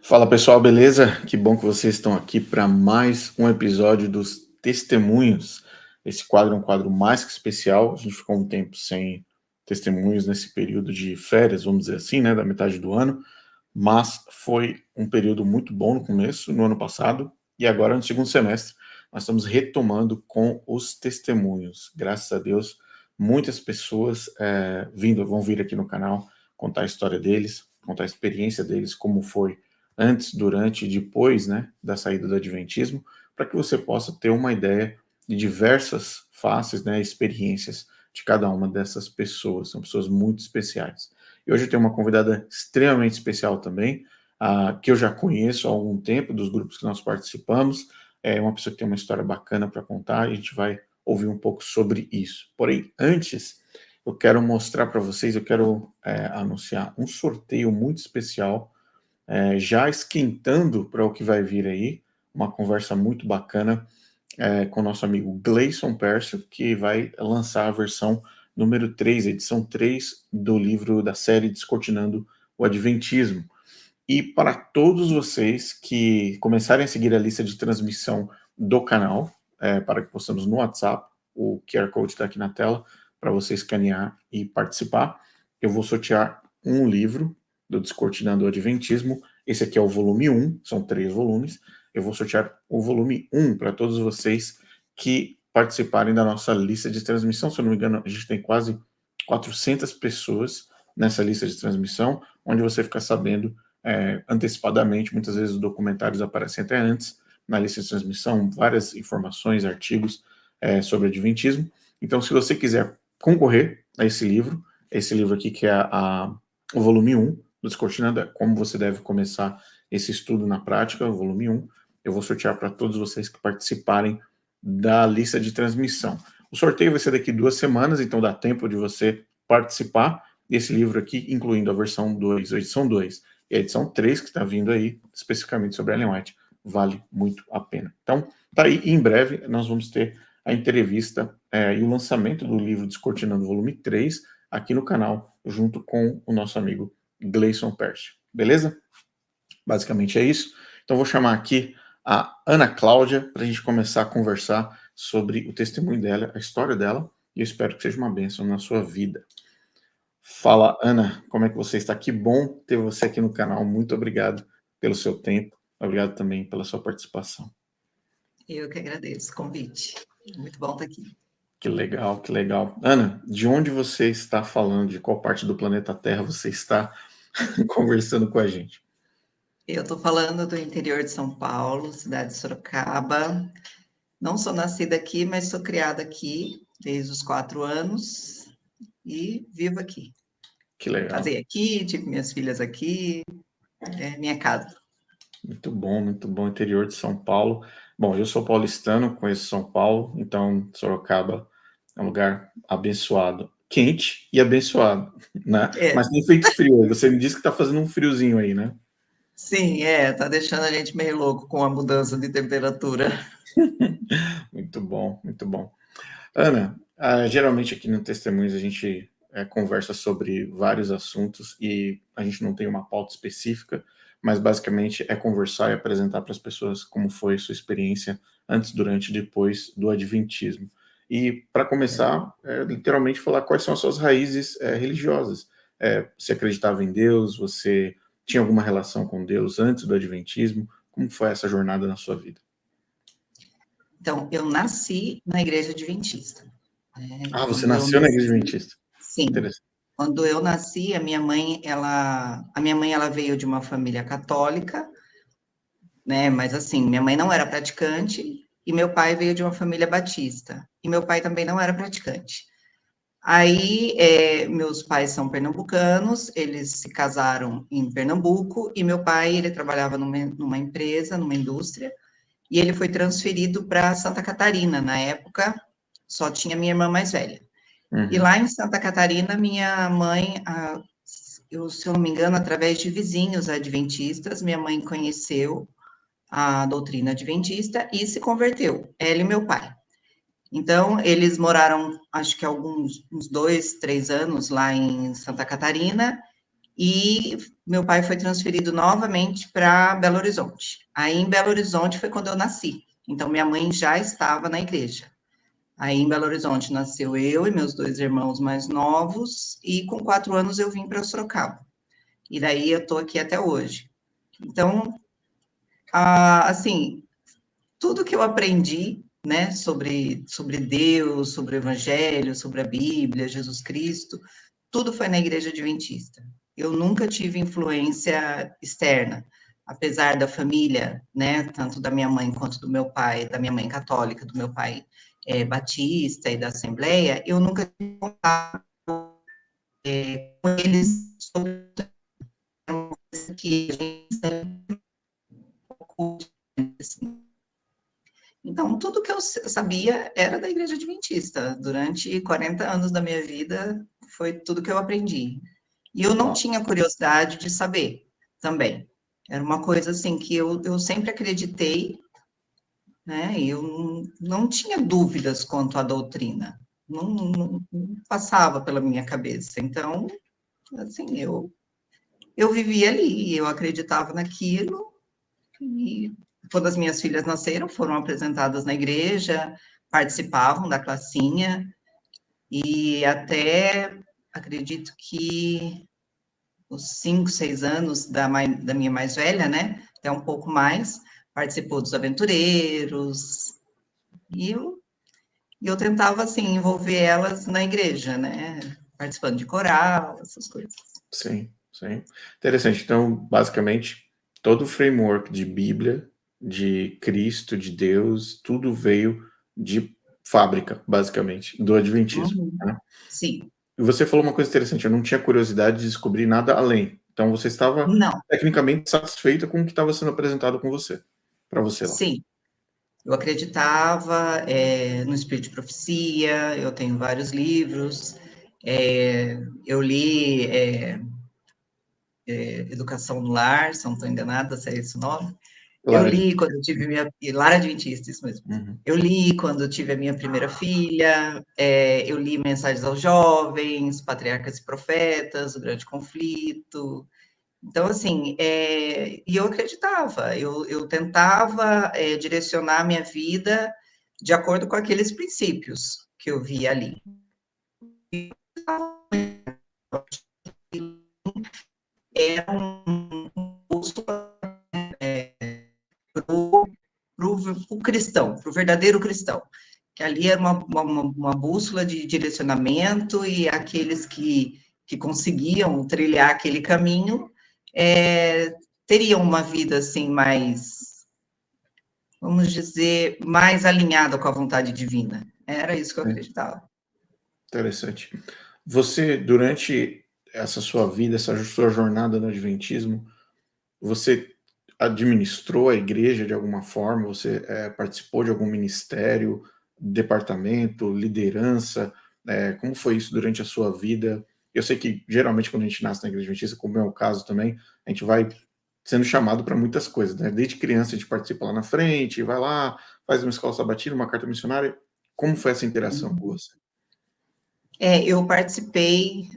Fala pessoal, beleza? Que bom que vocês estão aqui para mais um episódio dos Testemunhos. Esse quadro é um quadro mais que especial. A gente ficou um tempo sem testemunhos nesse período de férias, vamos dizer assim, né, da metade do ano, mas foi um período muito bom no começo, no ano passado, e agora no segundo semestre nós estamos retomando com os testemunhos. Graças a Deus, muitas pessoas vão vir aqui no canal contar a história deles, contar a experiência deles, como foi antes, durante e depois, né, da saída do Adventismo, para que você possa ter uma ideia de diversas faces, né, experiências de cada uma dessas pessoas. São pessoas muito especiais. E hoje eu tenho uma convidada extremamente especial também, que eu já conheço há algum tempo, dos grupos que nós participamos. É uma pessoa que tem uma história bacana para contar e a gente vai ouvir um pouco sobre isso. Porém, antes, eu quero mostrar para vocês, eu quero anunciar um sorteio muito especial, já esquentando para o que vai vir aí, uma conversa muito bacana com o nosso amigo Gleison Pércio, que vai lançar a versão número 3, edição 3 do livro da série Descortinando o Adventismo. E para todos vocês que começarem a seguir a lista de transmissão do canal, para que possamos no WhatsApp, o QR Code está aqui na tela, para você escanear e participar, eu vou sortear um livro do Descortinando o Adventismo. Esse aqui é o volume 1, são 3 volumes. Eu vou sortear o volume 1 para todos vocês que participarem da nossa lista de transmissão. Se eu não me engano, a gente tem quase 400 pessoas nessa lista de transmissão, onde você fica sabendo antecipadamente. Muitas vezes os documentários aparecem até antes na lista de transmissão, várias informações, artigos sobre Adventismo. Então, se você quiser concorrer a esse livro aqui, que é o volume 1 do Descortinando, como você deve começar esse estudo na prática, o volume 1, eu vou sortear para todos vocês que participarem da lista de transmissão. O sorteio vai ser daqui 2 semanas, então dá tempo de você participar desse livro aqui, incluindo a versão 2, a edição 2 e a edição 3, que está vindo aí, especificamente sobre Ellen White. Vale muito a pena. Então, tá aí, e em breve nós vamos ter a entrevista e o lançamento do livro Descortinando volume 3 aqui no canal, junto com o nosso amigo Gleison Pércio. Beleza? Basicamente é isso. Então vou chamar aqui a Ana Cláudia para a gente começar a conversar sobre o testemunho dela, a história dela, e eu espero que seja uma bênção na sua vida. Fala, Ana, como é que você está? Que bom ter você aqui no canal. Muito obrigado pelo seu tempo. Obrigado também pela sua participação. Eu que agradeço o convite. Muito bom estar aqui. Que legal, que legal. Ana, de onde você está falando? De qual parte do planeta Terra você está conversando com a gente? Eu estou falando do interior de São Paulo, cidade de Sorocaba. Não sou nascida aqui, mas sou criada aqui desde os 4 anos e vivo aqui. Que legal. Casei aqui, tive minhas filhas aqui, é minha casa. Muito bom, interior de São Paulo. Bom, eu sou paulistano, conheço São Paulo, então Sorocaba é um lugar abençoado. Quente e abençoado, né? Mas tem feito frio. Você me disse que está fazendo um friozinho aí, né? Sim, tá deixando a gente meio louco com a mudança de temperatura. Muito bom, muito bom. Ana, geralmente aqui no Testemunhos a gente conversa sobre vários assuntos e a gente não tem uma pauta específica, mas basicamente é conversar e apresentar para as pessoas como foi a sua experiência antes, durante e depois do Adventismo. E para começar, literalmente falar quais são as suas raízes religiosas. Você acreditava em Deus? Você tinha alguma relação com Deus antes do Adventismo? Como foi essa jornada na sua vida? Então, eu nasci na igreja adventista. Você nasceu na igreja adventista? Sim. Quando eu nasci, a minha mãe, ela veio de uma família católica, né? Mas assim, minha mãe não era praticante e meu pai veio de uma família batista. E meu pai também não era praticante. Aí, meus pais são pernambucanos, eles se casaram em Pernambuco e meu pai, ele trabalhava numa empresa, numa indústria, e ele foi transferido para Santa Catarina. Na época, só tinha minha irmã mais velha. Uhum. E lá em Santa Catarina, minha mãe, se eu não me engano, através de vizinhos adventistas, minha mãe conheceu a doutrina adventista e se converteu, ela e meu pai. Então, eles moraram, acho que uns 2, 3 anos lá em Santa Catarina, e meu pai foi transferido novamente para Belo Horizonte. Aí, em Belo Horizonte, foi quando eu nasci. Então, minha mãe já estava na igreja. Aí, em Belo Horizonte, nasceu eu e meus 2 irmãos mais novos, e com 4 anos eu vim para Sorocaba. E daí eu estou aqui até hoje. Então, assim, tudo que eu aprendi, né, sobre Deus, sobre o Evangelho, sobre a Bíblia, Jesus Cristo, tudo foi na Igreja Adventista. Eu nunca tive influência externa, apesar da família, né, tanto da minha mãe quanto do meu pai, da minha mãe católica, do meu pai batista e da Assembleia, eu nunca tive contato com eles sobre uma coisa que a gente sempre assim. Então, tudo que eu sabia era da Igreja Adventista. Durante 40 anos da minha vida, foi tudo que eu aprendi. E eu não Uau. tinha curiosidade de saber também. Era uma coisa assim que eu sempre acreditei, né? E eu não tinha dúvidas quanto à doutrina. Não passava pela minha cabeça. Então, assim, eu vivia ali, eu acreditava naquilo, e quando as minhas filhas nasceram, foram apresentadas na igreja, participavam da classinha, e até, acredito que os 5, 6 anos da minha mais velha, né, até um pouco mais, participou dos aventureiros, e eu tentava, assim, envolver elas na igreja, né, participando de coral, essas coisas. Sim, sim. Interessante. Então, basicamente, todo o framework de Bíblia, de Cristo, de Deus, tudo veio de fábrica, basicamente, do Adventismo, Uhum. né? Sim. E você falou uma coisa interessante, eu não tinha curiosidade de descobrir nada além. Então você estava Não, tecnicamente satisfeita com o que estava sendo apresentado com você, para você lá. sim. Eu acreditava no espírito de profecia, eu tenho vários livros, eu li Educação no Lar, se não estou enganada, se é esse o nome. Eu Lara de li quando eu tive minha... Lar Adventista, isso mesmo. uhum. Eu li quando eu tive a minha primeira filha, eu li Mensagens aos Jovens, Patriarcas e Profetas, O Grande Conflito. Então, assim, e eu acreditava, eu tentava direcionar a minha vida de acordo com aqueles princípios que eu via ali. Era um custo para o cristão, para o verdadeiro cristão, que ali era uma bússola de direcionamento, e aqueles que conseguiam trilhar aquele caminho teriam uma vida assim mais, vamos dizer, mais alinhada com a vontade divina. Era isso que eu Sim, acreditava. interessante. Você, durante essa sua vida, essa sua jornada no Adventismo, você administrou a igreja de alguma forma? Você participou de algum ministério, departamento, liderança? Como foi isso durante a sua vida? Eu sei que geralmente quando a gente nasce na igreja adventista, como é o caso também, a gente vai sendo chamado para muitas coisas, né? Desde criança a gente participa lá na frente, vai lá, faz uma escola sabatina, uma carta missionária. Como foi essa interação com você? Eu participei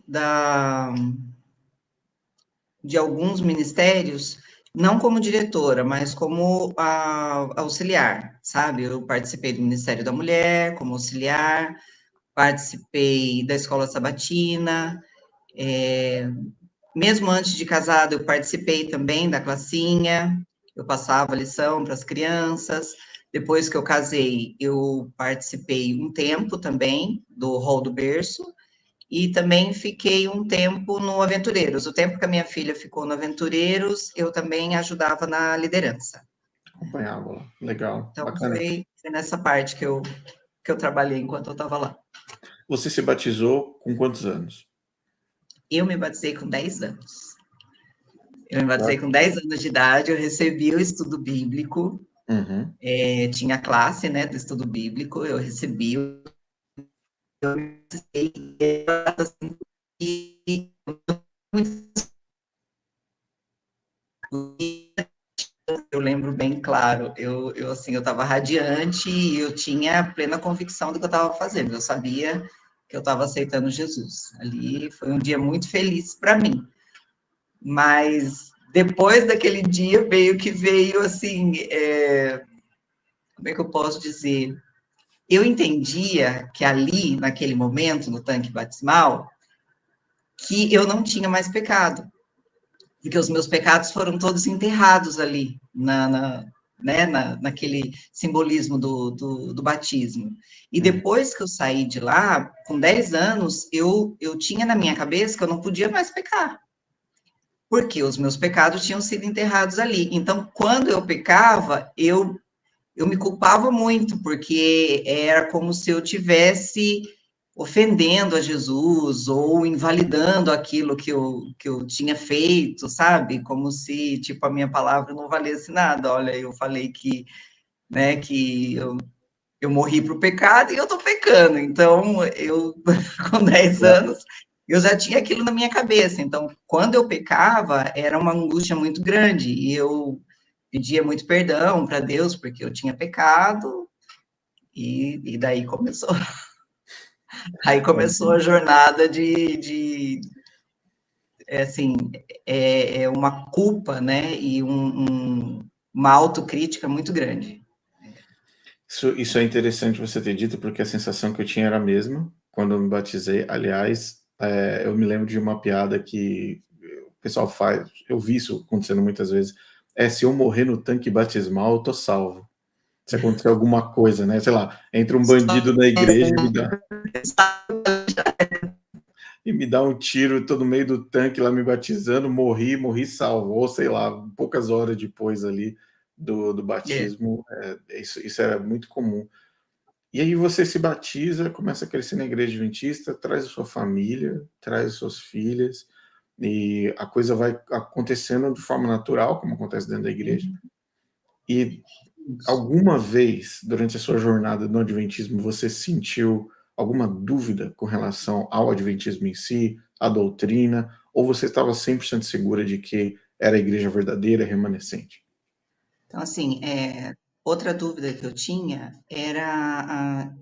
de alguns ministérios, não como diretora, mas como auxiliar, sabe? Eu participei do Ministério da Mulher como auxiliar, participei da Escola Sabatina, mesmo antes de casada, eu participei também da classinha, eu passava lição para as crianças. Depois que eu casei, eu participei um tempo também do Hall do Berço, e também fiquei um tempo no Aventureiros. O tempo que a minha filha ficou no Aventureiros, eu também ajudava na liderança. Acompanhava lá. Legal, Então, bacana. foi nessa parte que eu trabalhei enquanto eu estava lá. Você se batizou com quantos anos? Eu me batizei com 10 anos. Eu me batizei com 10 anos de idade, eu recebi o estudo bíblico, Uhum. tinha classe, né, do estudo bíblico, eu recebi, e eu lembro bem claro, assim, eu estava radiante e eu tinha plena convicção do que eu estava fazendo, eu sabia que eu estava aceitando Jesus. Ali foi um dia muito feliz para mim, Mas depois daquele dia veio assim, como é que eu posso dizer? Eu entendia que ali, naquele momento, no tanque batismal, que eu não tinha mais pecado, porque os meus pecados foram todos enterrados ali, naquele simbolismo do batismo. E depois que eu saí de lá, com 10 anos, eu tinha na minha cabeça que eu não podia mais pecar, porque os meus pecados tinham sido enterrados ali. Então, quando eu pecava, eu me culpava muito, porque era como se eu tivesse ofendendo a Jesus ou invalidando aquilo que eu tinha feito, sabe? Como se, tipo, a minha palavra não valesse nada. Olha, eu falei que, né, que eu morri para o pecado e eu estou pecando. Então, eu, com 10 anos, eu já tinha aquilo na minha cabeça. Então, quando eu pecava, era uma angústia muito grande e eu pedia muito perdão para Deus porque eu tinha pecado e daí começou. Aí começou a jornada assim, é uma culpa, né, e uma autocrítica muito grande. Isso é interessante você ter dito, porque a sensação que eu tinha era a mesma quando eu me batizei. Aliás, eu me lembro de uma piada que o pessoal faz, eu vi isso acontecendo muitas vezes, se eu morrer no tanque batismal, eu tô salvo. Se acontecer alguma coisa, né? Sei lá, entra um bandido na igreja e me dá um tiro, tô no meio do tanque lá me batizando, morri salvo. Ou sei lá, poucas horas depois ali do É. batismo, isso era muito comum. E aí você se batiza, começa a crescer na igreja adventista, traz a sua família, traz as suas filhas, e a coisa vai acontecendo de forma natural, como acontece dentro da igreja. E alguma vez, durante a sua jornada no adventismo, você sentiu alguma dúvida com relação ao adventismo em si, à doutrina, ou você estava 100% segura de que era a igreja verdadeira, remanescente? Então, assim, outra dúvida que eu tinha era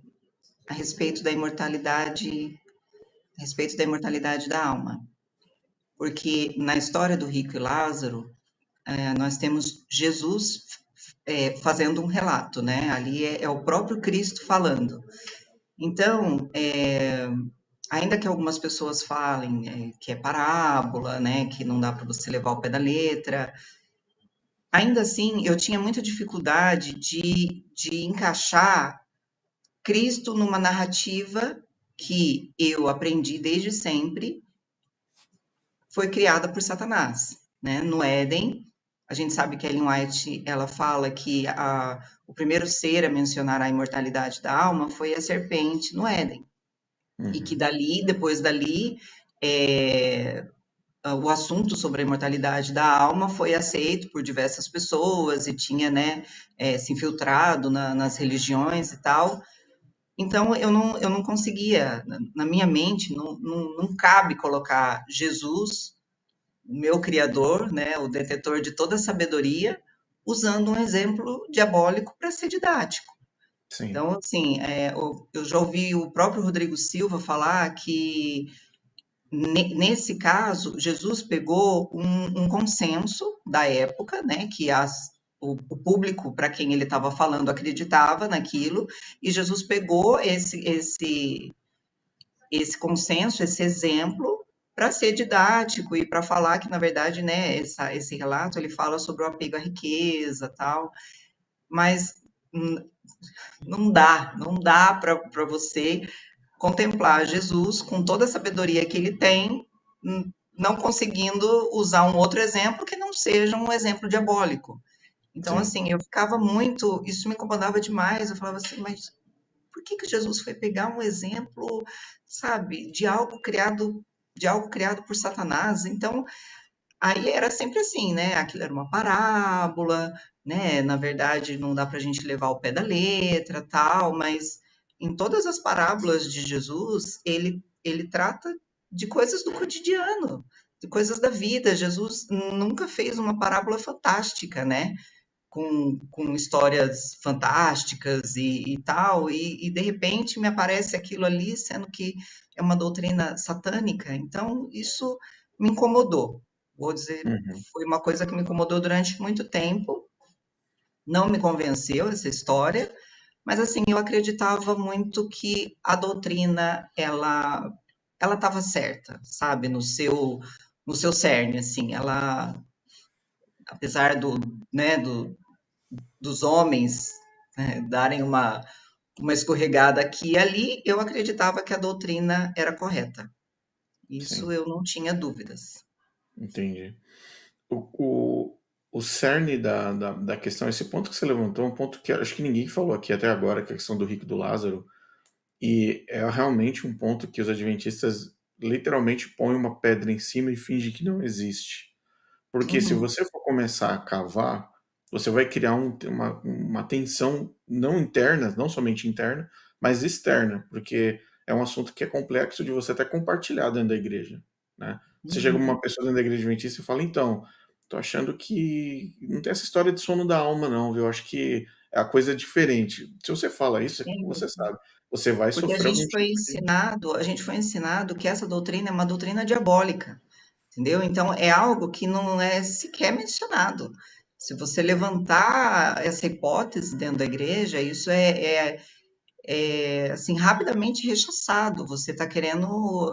a respeito da imortalidade, a respeito da imortalidade da alma. Porque na história do rico e Lázaro, nós temos Jesus fazendo um relato, né? Ali é o próprio Cristo falando. Então, ainda que algumas pessoas falem que é parábola, né? Que não dá para você levar o pé da letra, ainda assim eu tinha muita dificuldade de encaixar Cristo numa narrativa que eu aprendi desde sempre foi criada por Satanás, né? No Éden, a gente sabe que a Ellen White ela fala que o primeiro ser a mencionar a imortalidade da alma foi a serpente no Éden, e que depois dali, o assunto sobre a imortalidade da alma foi aceito por diversas pessoas e tinha, né, se infiltrado nas religiões e tal. Então, eu não conseguia, na minha mente, não cabe colocar Jesus, o meu criador, né, o detetor de toda a sabedoria, usando um exemplo diabólico para ser didático. Sim. Então, assim, eu já ouvi o próprio Rodrigo Silva falar que, nesse caso, Jesus pegou um consenso da época, né, que o público para quem ele estava falando acreditava naquilo, e Jesus pegou esse consenso, esse exemplo, para ser didático e para falar que, na verdade, né, esse relato ele fala sobre o apego à riqueza, tal, mas não dá para você contemplar Jesus com toda a sabedoria que ele tem, não conseguindo usar um outro exemplo que não seja um exemplo diabólico. Então, Sim. assim, eu ficava muito, isso me incomodava demais, eu falava assim, mas por que Jesus foi pegar um exemplo, sabe, de algo criado por Satanás? Então, aí era sempre assim, né? Aquilo era uma parábola, né? Na verdade, não dá para a gente levar o pé da letra, tal, mas em todas as parábolas de Jesus, ele trata de coisas do cotidiano, de coisas da vida. Jesus nunca fez uma parábola fantástica, né? Com histórias fantásticas e tal, e de repente me aparece aquilo ali, sendo que é uma doutrina satânica. Então, isso me incomodou Vou dizer, Uhum. foi uma coisa que me incomodou durante muito tempo, não me convenceu essa história, mas assim, eu acreditava muito que a doutrina ela estava certa, sabe, no seu cerne, assim, ela, apesar dos homens, né, darem uma escorregada aqui e ali, eu acreditava que a doutrina era correta. Isso Sim, eu não tinha dúvidas. entendi. O, o, o cerne da questão, esse ponto que você levantou, é um ponto que acho que ninguém falou aqui até agora, que é a questão do rico e do Lázaro, e é realmente um ponto que os adventistas literalmente põem uma pedra em cima e fingem que não existe. Porque se Uhum, você for começar a cavar, você vai criar uma tensão não interna, não somente interna, mas externa, porque é um assunto que é complexo de você até compartilhar dentro da igreja, né? Você chega uhum, uma pessoa dentro da igreja adventista e fala, então, tô achando que não tem essa história de sono da alma não, viu? Eu acho que a coisa é diferente. Se você fala isso, é porque você sim. sabe. Você vai Porque sofrer algum tipo de... a gente foi ensinado que essa doutrina é uma doutrina diabólica, entendeu? Então é algo que não é sequer mencionado. Se você levantar essa hipótese dentro da igreja, isso é assim rapidamente rechaçado. Você está querendo,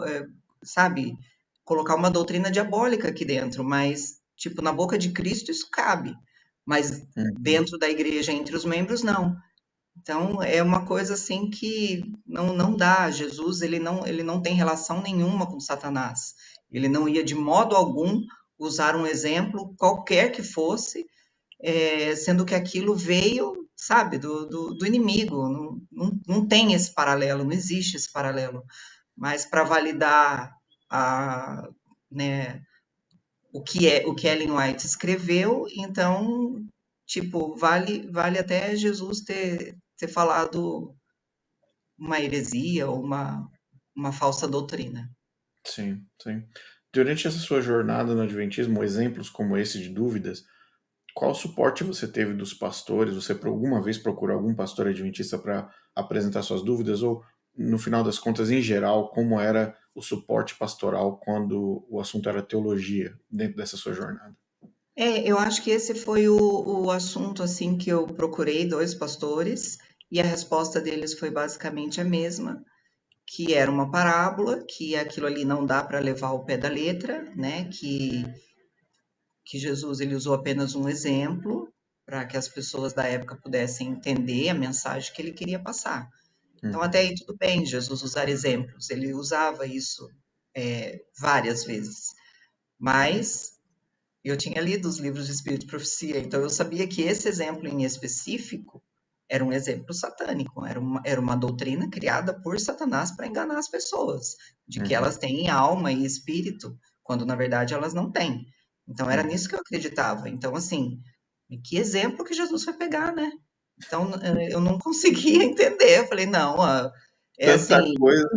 sabe, colocar uma doutrina diabólica aqui dentro, mas tipo na boca de Cristo isso cabe, mas Uhum, dentro da igreja entre os membros não. Então, é uma coisa assim que não dá. Jesus, ele não tem relação nenhuma com Satanás. Ele não ia de modo algum usar um exemplo, qualquer que fosse, sendo que aquilo veio, sabe, do inimigo. Não tem esse paralelo, não existe esse paralelo. Mas para validar a, né, o que Ellen White escreveu, então, tipo, vale até Jesus ter falado uma heresia ou uma falsa doutrina. sim, sim. Durante essa sua jornada no Adventismo, exemplos como esse de dúvidas, qual suporte você teve dos pastores? Você por alguma vez procurou algum pastor adventista para apresentar suas dúvidas? Ou, no final das contas, em geral, como era o suporte pastoral quando o assunto era teologia dentro dessa sua jornada? Eu acho que esse foi o assunto assim que eu procurei dois pastores e a resposta deles foi basicamente a mesma, que era uma parábola, que aquilo ali não dá para levar ao pé da letra, né? Que Jesus ele usou apenas um exemplo para que as pessoas da época pudessem entender a mensagem que ele queria passar. Então, até Uhum, aí tudo bem, Jesus usar exemplos, ele usava isso várias vezes, mas eu tinha lido os livros de Espírito e Profecia, então eu sabia que esse exemplo em específico era um exemplo satânico, era uma doutrina criada por Satanás para enganar as pessoas, de que uhum, elas têm alma e espírito, quando na verdade elas não têm. Então era uhum. nisso que eu acreditava. Então, assim, que exemplo que Jesus foi pegar, né? Então eu não conseguia entender. Eu falei, não, é Tanta assim, coisa.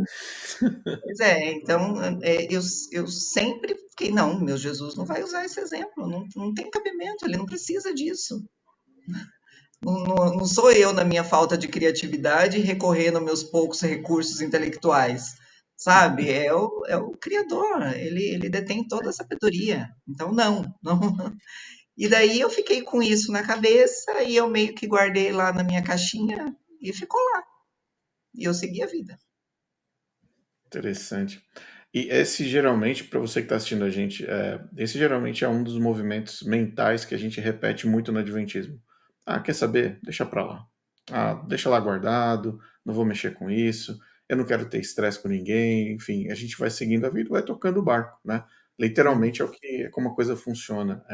pois é, então eu sempre fiquei, não, meu Jesus não vai usar esse exemplo, não tem cabimento, ele não precisa disso. Não sou eu, na minha falta de criatividade, recorrendo aos meus poucos recursos intelectuais, sabe? É o Criador, ele detém toda a sabedoria. Então, não. E daí eu fiquei com isso na cabeça e eu meio que guardei lá na minha caixinha e ficou lá. E eu segui a vida. Interessante. E esse geralmente, para você que está assistindo a gente, esse geralmente é um dos movimentos mentais que a gente repete muito no Adventismo. Ah, quer saber? Deixa para lá. Ah, deixa lá guardado, não vou mexer com isso, eu não quero ter estresse com ninguém, enfim, a gente vai seguindo a vida, vai tocando o barco, né? Uhum. Literalmente é como a coisa funciona.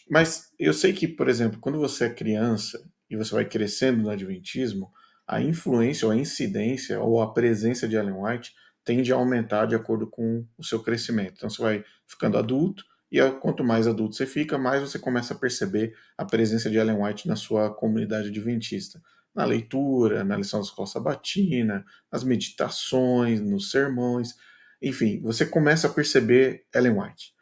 Mas eu sei que, por exemplo, quando você é criança e você vai crescendo no Adventismo, a influência ou a incidência ou a presença de Ellen White tende a aumentar de acordo com o seu crescimento. Então você vai ficando adulto e quanto mais adulto você fica, mais você começa a perceber a presença de Ellen White na sua comunidade adventista. Na leitura, na lição da escola sabatina, nas meditações, nos sermões, enfim, você começa a perceber Ellen White.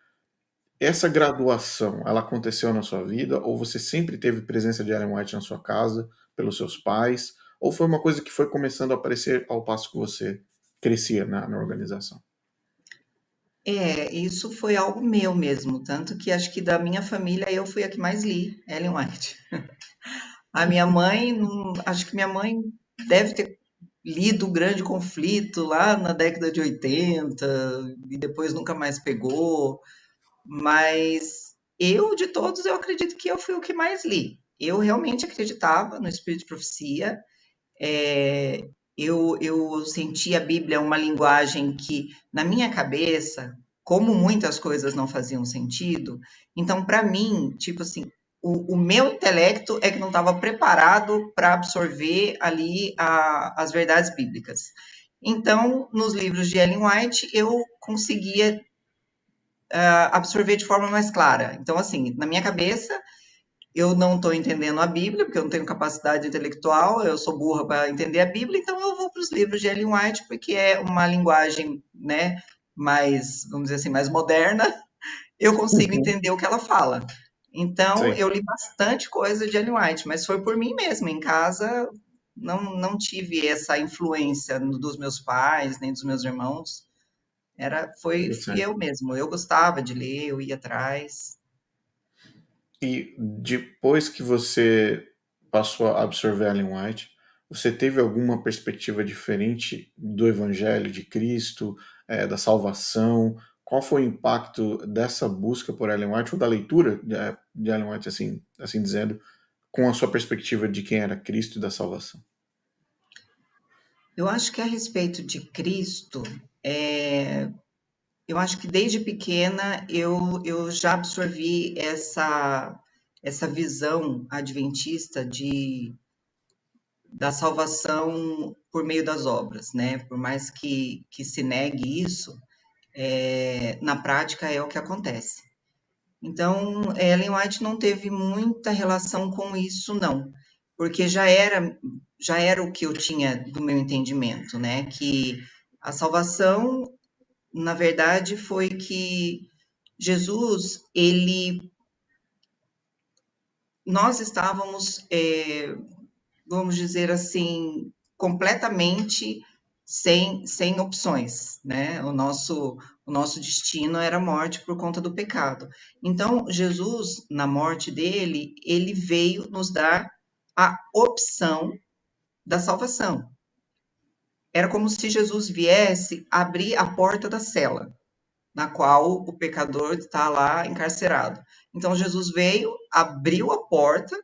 Essa graduação, ela aconteceu na sua vida ou você sempre teve presença de Ellen White na sua casa, pelos seus pais, ou foi uma coisa que foi começando a aparecer ao passo que você crescia na organização? Isso foi algo meu mesmo, tanto que acho que da minha família eu fui a que mais li Ellen White. A minha mãe, acho que minha mãe deve ter lido O Grande Conflito lá na década de 80 e depois nunca mais pegou, mas eu, de todos, eu acredito que eu fui o que mais li. Eu realmente acreditava no espírito de profecia, eu senti a Bíblia uma linguagem que, na minha cabeça, como muitas coisas não faziam sentido, então, para mim, tipo assim, o meu intelecto é que não estava preparado para absorver ali as verdades bíblicas. Então, nos livros de Ellen White, eu conseguia absorver de forma mais clara. Então, assim, na minha cabeça, eu não estou entendendo a Bíblia, porque eu não tenho capacidade intelectual, eu sou burra para entender a Bíblia, então eu vou para os livros de Ellen White, porque é uma linguagem, né, mais, vamos dizer assim, mais moderna, eu consigo Uhum. entender o que ela fala. Então, Sim. eu li bastante coisa de Ellen White, mas foi por mim mesma, em casa não tive essa influência dos meus pais, nem dos meus irmãos, fui Interessante. eu mesmo, eu gostava de ler, eu ia atrás. E depois que você passou a absorver Ellen White, você teve alguma perspectiva diferente do Evangelho de Cristo, da salvação? Qual foi o impacto dessa busca por Ellen White, ou da leitura de Ellen White, assim dizendo, com a sua perspectiva de quem era Cristo e da salvação? Eu acho que a respeito de Cristo, eu acho que desde pequena eu já absorvi essa visão adventista da salvação por meio das obras, né? Por mais que se negue isso, na prática é o que acontece. Então, Ellen White não teve muita relação com isso, não, porque já era o que eu tinha do meu entendimento, né? Que a salvação, na verdade, foi que Jesus, nós estávamos, vamos dizer assim, completamente sem opções, né? O nosso destino era a morte por conta do pecado. Então, Jesus, na morte dele, ele veio nos dar a opção da salvação. Era como se Jesus viesse abrir a porta da cela, na qual o pecador está lá encarcerado. Então, Jesus veio, abriu a porta,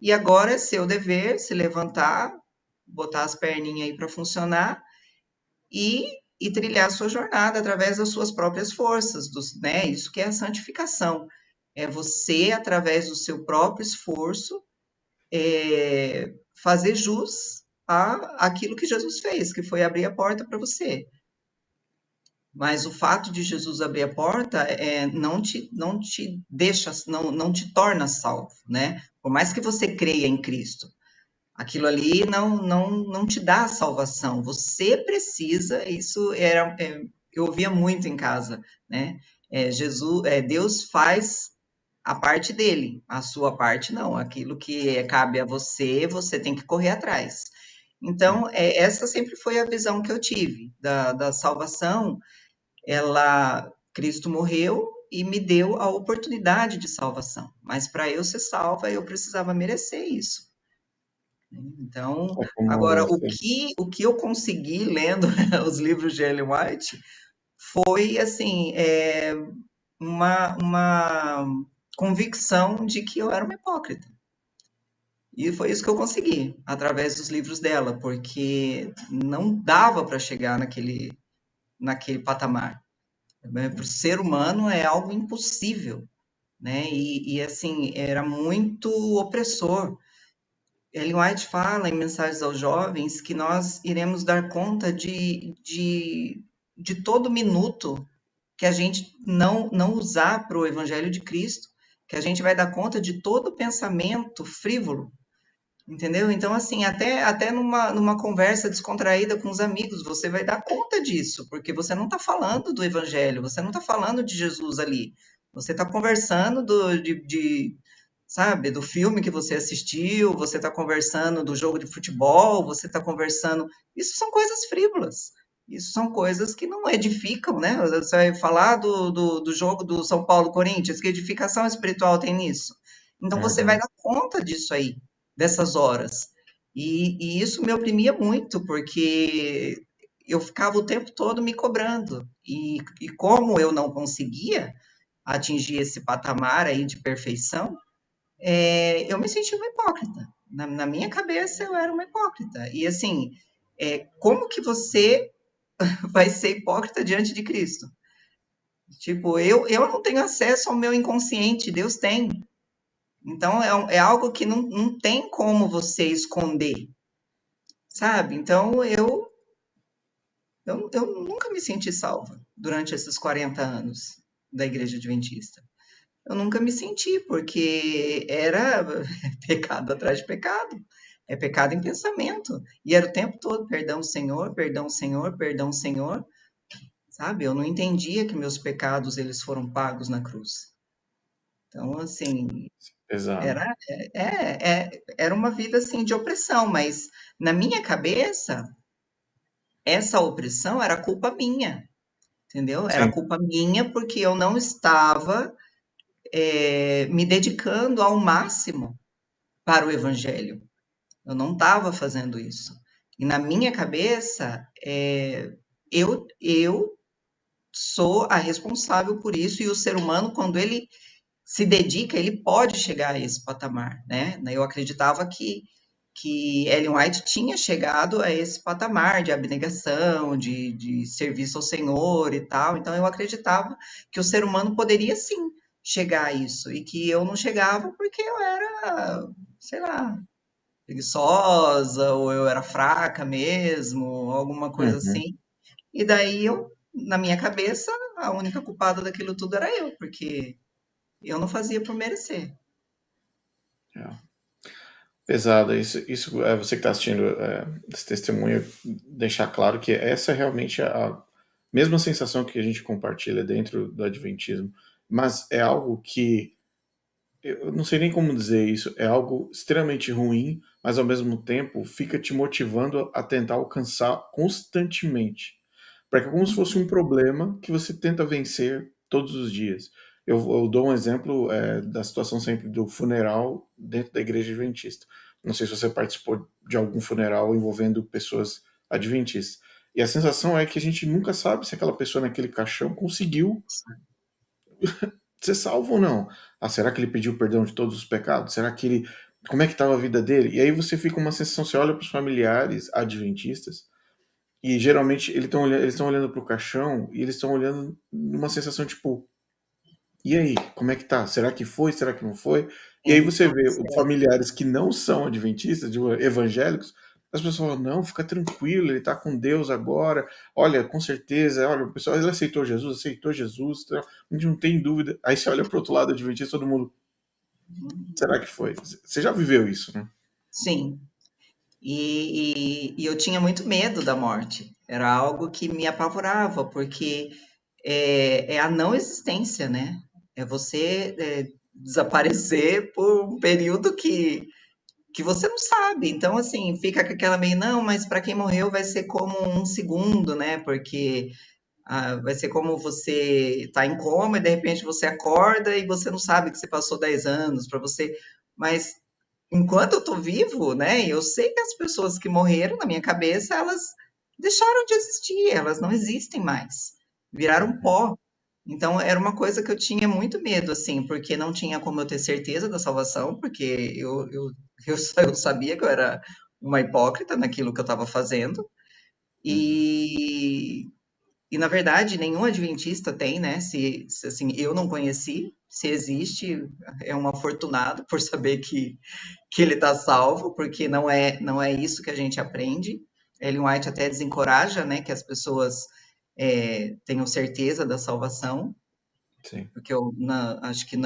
e agora é seu dever se levantar, botar as perninhas aí para funcionar e trilhar a sua jornada através das suas próprias forças, né? Isso que é a santificação. É você, através do seu próprio esforço, fazer jus aquilo que Jesus fez, que foi abrir a porta para você. Mas o fato de Jesus abrir a porta não te deixa, não te torna salvo, né? Por mais que você creia em Cristo, aquilo ali não te dá a salvação. Você precisa, eu ouvia muito em casa, né? Deus faz a parte dele, a sua parte não. Aquilo que cabe a você, você tem que correr atrás. Então, essa sempre foi a visão que eu tive da salvação. Cristo morreu e me deu a oportunidade de salvação. Mas para eu ser salva, eu precisava merecer isso. Então, É como agora, você. o que eu consegui lendo os livros de Ellen White foi, assim, uma convicção de que eu era uma hipócrita. E foi isso que eu consegui, através dos livros dela, porque não dava para chegar naquele patamar. Para o ser humano é algo impossível, né? Assim, era muito opressor. Ellen White fala em Mensagens aos Jovens que nós iremos dar conta de todo minuto que a gente não usar para o Evangelho de Cristo, que a gente vai dar conta de todo pensamento frívolo, entendeu? Então, assim, até numa conversa descontraída com os amigos, você vai dar conta disso, porque você não está falando do Evangelho, você não está falando de Jesus ali, você está conversando sabe, do filme que você assistiu, você está conversando do jogo de futebol, você está conversando. Isso são coisas frívolas. Isso são coisas que não edificam, né? Você vai falar do jogo do São Paulo-Corinthians, que edificação espiritual tem nisso? Então você vai Uhum. dar conta disso aí, dessas horas. E isso me oprimia muito, porque eu ficava o tempo todo me cobrando. E como eu não conseguia atingir esse patamar aí de perfeição, eu me sentia uma hipócrita. Na minha cabeça, eu era uma hipócrita. E assim, como que você vai ser hipócrita diante de Cristo? Tipo, eu não tenho acesso ao meu inconsciente, Deus tem. Então, é algo que não tem como você esconder, sabe? Então, eu nunca me senti salva durante esses 40 anos da Igreja Adventista. Eu nunca me senti, porque era pecado atrás de pecado. É pecado em pensamento. E era o tempo todo, perdão, Senhor, perdão, Senhor, perdão, Senhor. Sabe? Eu não entendia que meus pecados eles foram pagos na cruz. Então, assim, Pesado. era uma vida assim de opressão, mas na minha cabeça, essa opressão era culpa minha, entendeu? Era Sim. culpa minha porque eu não estava me dedicando ao máximo para o evangelho. Eu não estava fazendo isso. E na minha cabeça, eu sou a responsável por isso, e o ser humano, quando ele se dedica, ele pode chegar a esse patamar, né? Eu acreditava que Ellen White tinha chegado a esse patamar de abnegação, de serviço ao Senhor e tal, então eu acreditava que o ser humano poderia sim chegar a isso, e que eu não chegava porque eu era, sei lá, preguiçosa, ou eu era fraca mesmo, alguma coisa Uhum. assim. E daí eu, na minha cabeça, a única culpada daquilo tudo era eu, porque eu não fazia por merecer. É. Pesado. Isso é você que está assistindo esse testemunho, deixar claro que essa é realmente a mesma sensação que a gente compartilha dentro do Adventismo, mas é algo que eu não sei nem como dizer isso, é algo extremamente ruim, mas ao mesmo tempo fica te motivando a tentar alcançar constantemente. Porque é como se fosse um problema que você tenta vencer todos os dias. Eu dou um exemplo da situação sempre do funeral dentro da igreja adventista. Não sei se você participou de algum funeral envolvendo pessoas adventistas. E a sensação é que a gente nunca sabe se aquela pessoa naquele caixão conseguiu ser salvo ou não. Ah, será que ele pediu perdão de todos os pecados? Será que ele. Como é que estava a vida dele? E aí você fica uma sensação, você olha para os familiares adventistas, e geralmente eles estão olhando para o caixão e eles estão olhando numa sensação tipo, e aí, como é que tá? Será que foi? Será que não foi? E aí Sim, você tô vê certo. familiares que não são adventistas, evangélicos, as pessoas falam, não, fica tranquilo, ele tá com Deus agora, olha, com certeza, olha, o pessoal, ele aceitou Jesus, então, a gente não tem dúvida. Aí você olha pro outro lado adventista, todo mundo, será que foi? Você já viveu isso, né? Sim. E eu tinha muito medo da morte. Era algo que me apavorava, porque é a não existência, né? É você desaparecer por um período que você não sabe. Então, assim, fica com aquela meio, não, mas para quem morreu vai ser como um segundo, né? Porque vai ser como você está em coma e de repente você acorda e você não sabe que você passou 10 anos para você. Mas enquanto eu estou vivo, né? Eu sei que as pessoas que morreram na minha cabeça, elas deixaram de existir, elas não existem mais, viraram Uhum. pó. Então era uma coisa que eu tinha muito medo, assim, porque não tinha como eu ter certeza da salvação, porque eu sabia que eu era uma hipócrita naquilo que eu estava fazendo. Uhum. E na verdade, nenhum adventista tem, né? Se assim, eu não conheci, se existe, é um afortunado por saber que ele está salvo, porque não é isso que a gente aprende. Ellen White até desencoraja, né, que as pessoas tenham certeza da salvação, Sim. porque acho que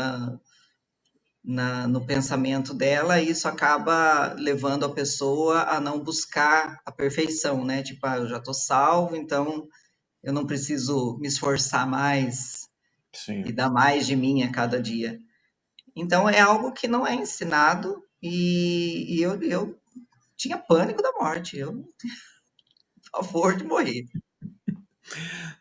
no pensamento dela, isso acaba levando a pessoa a não buscar a perfeição, né? Tipo, eu já estou salvo, então eu não preciso me esforçar mais e Sim. dar mais de mim a cada dia. Então, é algo que não é ensinado e eu tinha pânico da morte, eu a favor de morrer.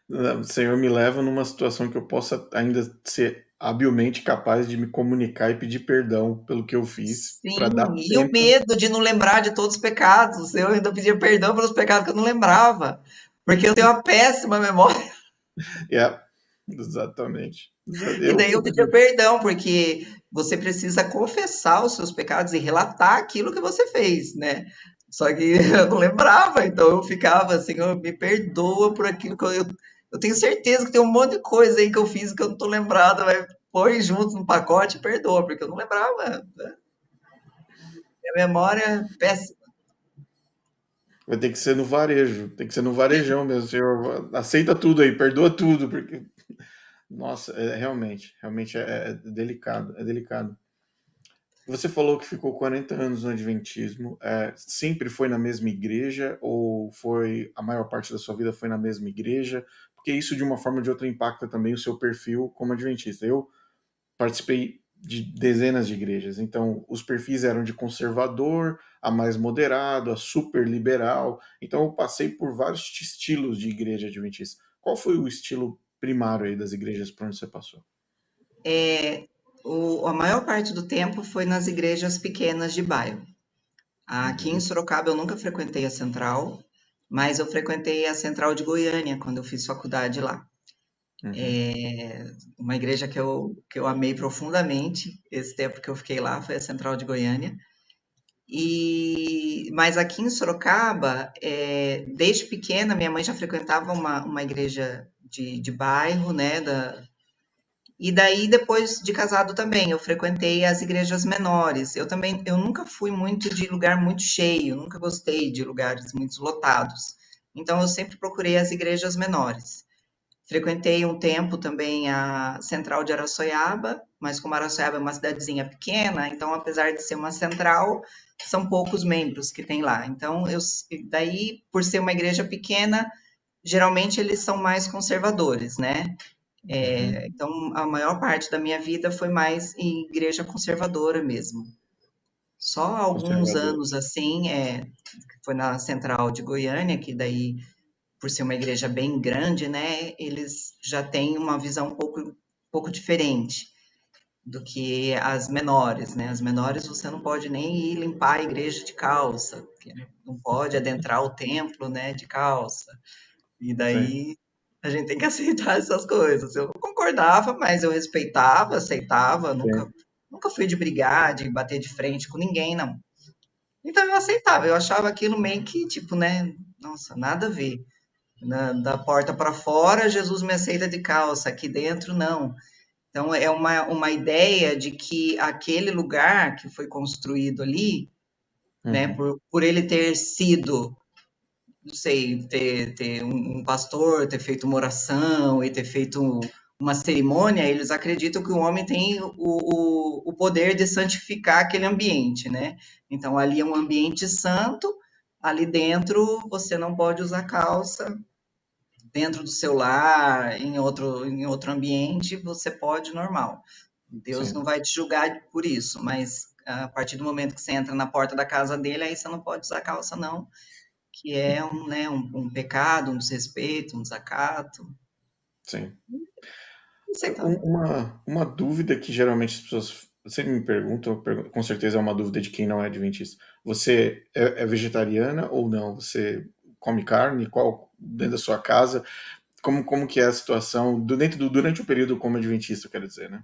O Senhor me leva numa situação que eu possa ainda ser habilmente capaz de me comunicar e pedir perdão pelo que eu fiz, para dar Sim, e o tempo. medo de não lembrar de todos os pecados. Eu ainda pedia perdão pelos pecados que eu não lembrava, porque eu tenho uma péssima memória. É, exatamente. E daí eu pedia perdão, porque você precisa confessar os seus pecados e relatar aquilo que você fez, né? Só que eu não lembrava, então eu ficava assim, me perdoa por aquilo que eu tenho certeza que tem um monte de coisa aí que eu fiz que eu não tô lembrada, mas põe junto no pacote e perdoa, porque eu não lembrava, né? Minha memória é péssima. Vai ter que ser no varejo, tem que ser no varejão mesmo. Senhor, aceita tudo aí, perdoa tudo, porque, nossa, realmente é delicado, é delicado. Você falou que ficou 40 anos no Adventismo. Sempre foi na mesma igreja ou foi a maior parte da sua vida foi na mesma igreja? Porque isso de uma forma ou de outra impacta também o seu perfil como adventista. Eu participei de dezenas de igrejas, então os perfis eram de conservador a mais moderado, a super liberal. Então eu passei por vários estilos de igreja adventista. Qual foi o estilo primário aí das igrejas por onde você passou? É, a maior parte do tempo foi nas igrejas pequenas de bairro. Aqui em Uhum, Sorocaba eu nunca frequentei a Central, mas eu frequentei a Central de Goiânia quando eu fiz faculdade lá. uhum, Uma igreja que eu amei profundamente, esse tempo que eu fiquei lá foi a Central de Goiânia. Mas aqui em Sorocaba, desde pequena, minha mãe já frequentava uma igreja de bairro, né, e daí, depois de casado também, eu frequentei as igrejas menores. Eu nunca fui muito de lugar muito cheio, nunca gostei de lugares muito lotados. Então, eu sempre procurei as igrejas menores. Frequentei um tempo também a Central de Araçoiaba, mas como Araçoiaba é uma cidadezinha pequena, então, apesar de ser uma central, são poucos membros que tem lá. Então, daí, por ser uma igreja pequena, geralmente eles são mais conservadores, né? uhum. Então, a maior parte da minha vida foi mais em igreja conservadora mesmo. Só alguns Conservador. anos assim, foi na Central de Goiânia, que daí, por ser uma igreja bem grande, né, eles já têm uma visão pouco diferente do que as menores, né? As menores você não pode nem ir limpar a igreja de calça, porque não pode adentrar o templo, né, de calça. E Sim, daí a gente tem que aceitar essas coisas. Eu não concordava, mas eu respeitava, aceitava, sim. nunca fui de brigar, de bater de frente com ninguém, não. Então eu aceitava, eu achava aquilo meio que, tipo, né, nossa, nada a ver. Da porta para fora, Jesus me aceita de calça, aqui dentro, não. Então é uma ideia de que aquele lugar que foi construído ali, né, Uhum. por ele ter sido não sei, ter um pastor, ter feito uma oração e ter feito uma cerimônia, eles acreditam que o homem tem o poder de santificar aquele ambiente, né? Então, ali é um ambiente santo, ali dentro você não pode usar calça, dentro do seu lar, em outro ambiente, você pode normal. Deus não Sim, vai te julgar por isso, mas a partir do momento que você entra na porta da casa dele, aí você não pode usar calça, não, que é um pecado, um desrespeito, um desacato. sim. Não sei, tá. Uma dúvida que geralmente as pessoas sempre me perguntam, com certeza é uma dúvida de quem não é adventista. Você é vegetariana ou não? Você come carne? Qual dentro da sua casa? Como que é a situação durante o período como adventista, quero dizer, né?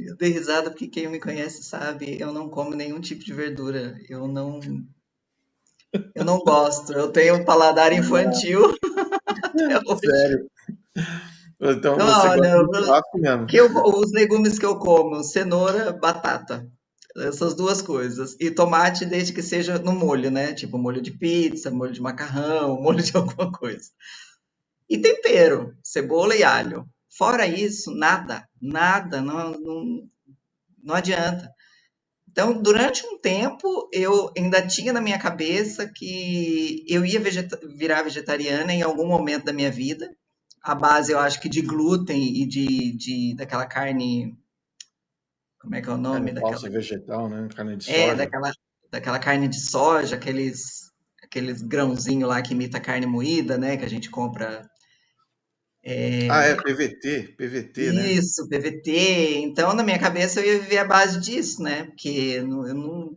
Eu dei risada porque quem me conhece sabe, eu não como nenhum tipo de verdura. Eu não gosto. Eu tenho um paladar infantil até hoje. Sério. Então Então, você gosta olha, de churrasco mesmo. os legumes que eu como, cenoura, batata. Essas duas coisas. E tomate, desde que seja no molho, né? Tipo molho de pizza, molho de macarrão, molho de alguma coisa. E tempero, cebola e alho. Fora isso, nada, nada, não adianta. Então, durante um tempo, eu ainda tinha na minha cabeça que eu ia virar vegetariana em algum momento da minha vida. A base, eu acho que de glúten e daquela carne, como é que é o nome Carne daquela? falsa vegetal, né? Carne de É, soja. daquela carne de soja, aqueles grãozinhos lá que imita carne moída, né, que a gente compra. Ah, é PVT, né? Isso, PVT. Então, na minha cabeça, eu ia viver à base disso, né? Porque eu não.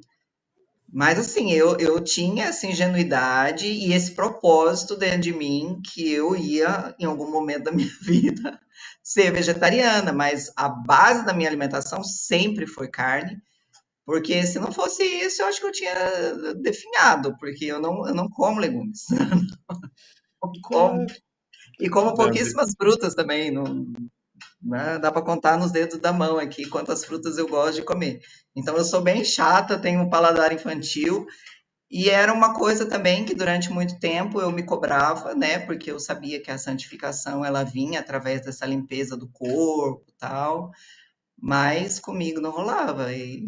Mas, assim, eu tinha essa ingenuidade e esse propósito dentro de mim que eu ia, em algum momento da minha vida, ser vegetariana. Mas a base da minha alimentação sempre foi carne, porque se não fosse isso, eu acho que eu tinha definhado, porque eu não como legumes. Não como. Ah, E como não, pouquíssimas frutas também. Não, né? Dá para contar nos dedos da mão aqui quantas frutas eu gosto de comer. Então eu sou bem chata, tenho um paladar infantil e era uma coisa também que durante muito tempo eu me cobrava, né? Porque eu sabia que a santificação ela vinha através dessa limpeza do corpo, tal, mas comigo não rolava. E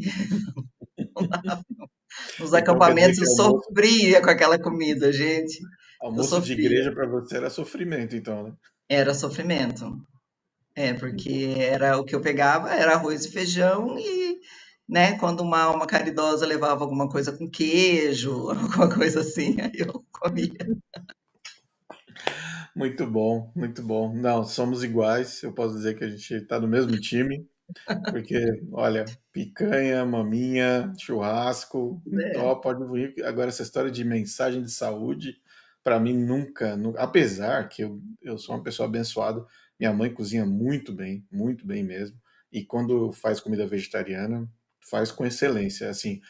nos então quer dizer acampamentos que eu sofria com aquela comida, gente. Eu almoço de sofria. igreja para você era sofrimento, então, né? Era sofrimento. É, porque era o que eu pegava, era arroz e feijão e, né, quando uma alma caridosa levava alguma coisa com queijo, alguma coisa assim, aí eu comia. Muito bom, muito bom. Não, somos iguais. Eu posso dizer que a gente está no mesmo time, porque, olha, picanha, maminha, churrasco, É. ó, pode vir. Agora, essa história de mensagem de saúde, para mim, apesar que eu sou uma pessoa abençoada, minha mãe cozinha muito bem mesmo. E quando faz comida vegetariana, faz com excelência. Assim,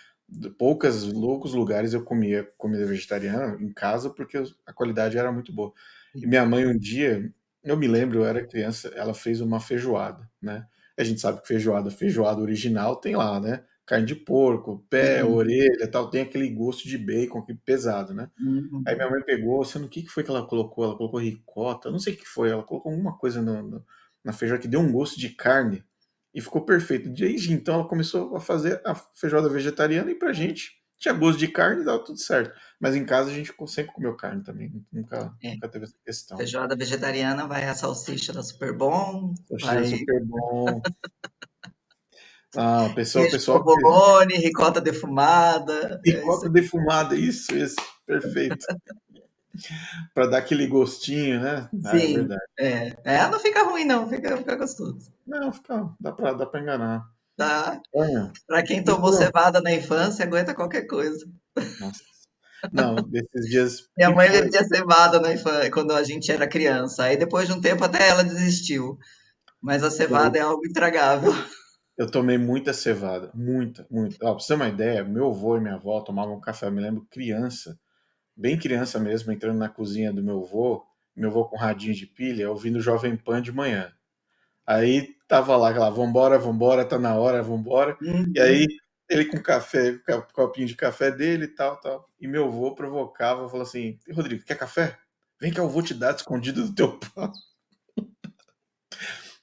loucos lugares eu comia comida vegetariana em casa, porque a qualidade era muito boa. E minha mãe um dia, eu me lembro, eu era criança, ela fez uma feijoada, né? A gente sabe que feijoada original tem lá, né? Carne de porco, pé, Sim. orelha, tal, tem aquele gosto de bacon aquele pesado, né? Aí Uhum. minha mãe pegou, sei lá, o que que foi que ela colocou? Ela colocou ricota, eu não sei o que foi, ela colocou alguma coisa na feijoada que deu um gosto de carne e ficou perfeito. Desde então ela começou a fazer a feijoada vegetariana e pra gente tinha gosto de carne e dava tudo certo. Mas em casa a gente sempre comeu carne também, É. nunca teve essa questão. Feijoada vegetariana vai a salsicha da Super Bom, Poxa, vai super bom. Ah, queijo pessoal que provolone, ricota defumada, é isso ricota aí. defumada, isso, perfeito. Para dar aquele gostinho, né? Ah, é Sim, verdade. é. É, não fica ruim não, fica gostoso. Não, dá pra enganar. Tá? Olha, Para quem me tomou fala, cevada na infância, aguenta qualquer coisa. nossa, não, desses dias, o Minha que que mãe foi? vendia cevada na infância, quando a gente era criança. Aí depois de um tempo até ela desistiu. Mas a cevada Eu, é algo intragável. eu tomei muita cevada, muita. Ó, pra você ter uma ideia, meu avô e minha avó tomavam café, eu me lembro criança, bem criança mesmo, entrando na cozinha do meu avô com radinho de pilha, ouvindo Jovem Pan de manhã. Aí tava lá, aquela, vambora, vambora, tá na hora, vambora. E aí Uhum. ele com café, com o copinho de café dele e tal, tal. E meu avô provocava, falou assim: Rodrigo, quer café? Vem que eu vou te dar escondido do teu pai.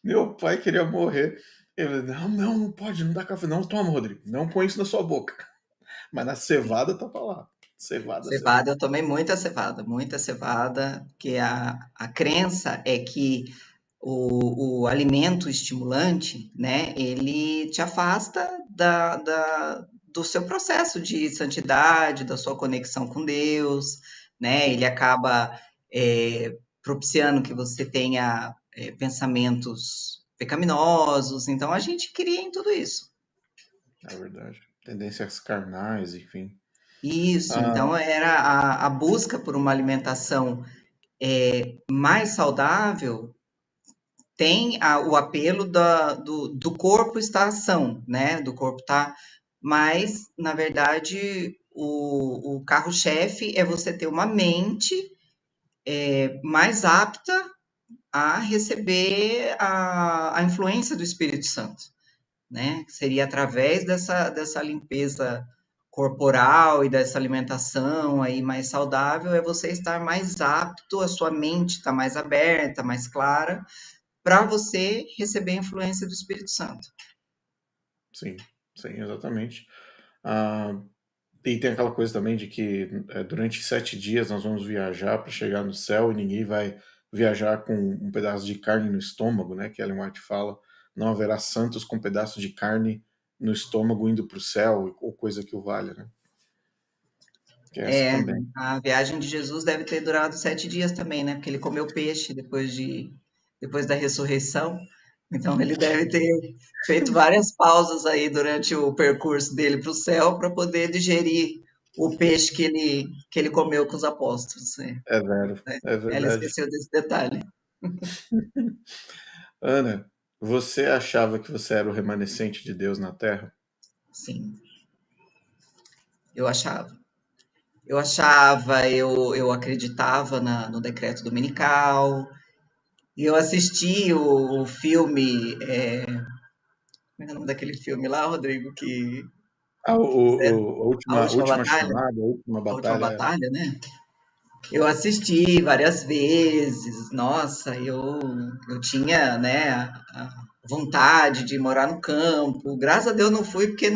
Meu pai queria morrer. Ele, não pode, não dá café. Não, toma, Rodrigo, não põe isso na sua boca. Mas na cevada tava lá. Cevada. Cevada, eu tomei muita cevada, que a crença é que o alimento estimulante, né, ele te afasta do seu processo de santidade, da sua conexão com Deus, né, ele acaba propiciando que você tenha pensamentos pecaminosos, então a gente cria em tudo isso. É verdade. Tendências carnais, enfim. Isso, Ah, então era a busca por uma alimentação mais saudável tem o apelo do corpo estar ação, né? Do corpo estar. Mas, na verdade, o carro-chefe é você ter uma mente mais apta a receber a influência do Espírito Santo, né? Seria através dessa limpeza corporal e dessa alimentação aí mais saudável, é você estar mais apto, a sua mente está mais aberta, mais clara, para você receber a influência do Espírito Santo. sim, sim, exatamente. Ah, e tem aquela coisa também de que durante 7 dias nós vamos viajar para chegar no céu e ninguém vai viajar com um pedaço de carne no estômago, né? Que Ellen White fala, não haverá santos com pedaço de carne no estômago indo para o céu ou coisa que o valha, né? Que é essa É, também. a viagem de Jesus deve ter durado 7 dias também, né? Porque ele comeu peixe depois de. depois da ressurreição. Então, ele deve ter feito várias pausas aí durante o percurso dele para o céu para poder digerir o peixe que ele comeu com os apóstolos, né? É velho, é Ela verdade. esqueceu desse detalhe. Ana, você achava que você era o remanescente de Deus na Terra? Sim, eu achava. Eu acreditava no decreto dominical, e eu assisti o filme, como é o nome daquele filme lá, Rodrigo, que fizeram A a última, última última batalha, chamada, a última a última batalha. batalha, né? Eu assisti várias vezes, nossa, eu tinha, né, a vontade de morar no campo. Graças a Deus não fui porque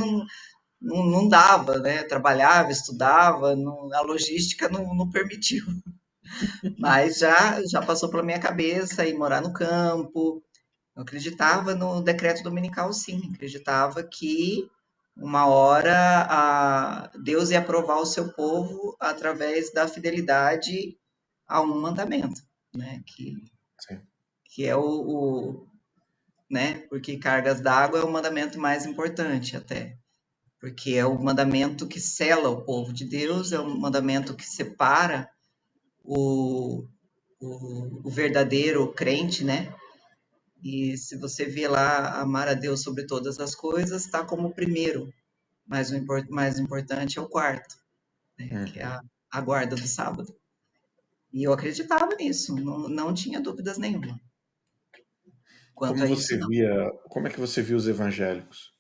não dava, né? Trabalhava, estudava, a logística não permitiu. Mas já passou pela minha cabeça ir morar no campo. Eu acreditava no decreto dominical, sim. Acreditava que uma hora Deus ia aprovar o seu povo através da fidelidade a um mandamento, né? Sim. Que é né? Porque cargas d'água é o mandamento mais importante até. Porque é o mandamento que sela o povo de Deus, é o mandamento que separa o, o verdadeiro crente, né? E se você vê lá amar a Deus sobre todas as coisas, está como o primeiro, mas o mais importante é o quarto, né? Que é Uhum. a guarda do sábado. E eu acreditava nisso, não tinha dúvidas nenhuma quanto Como a isso, você não. via, como é que você via os evangélicos?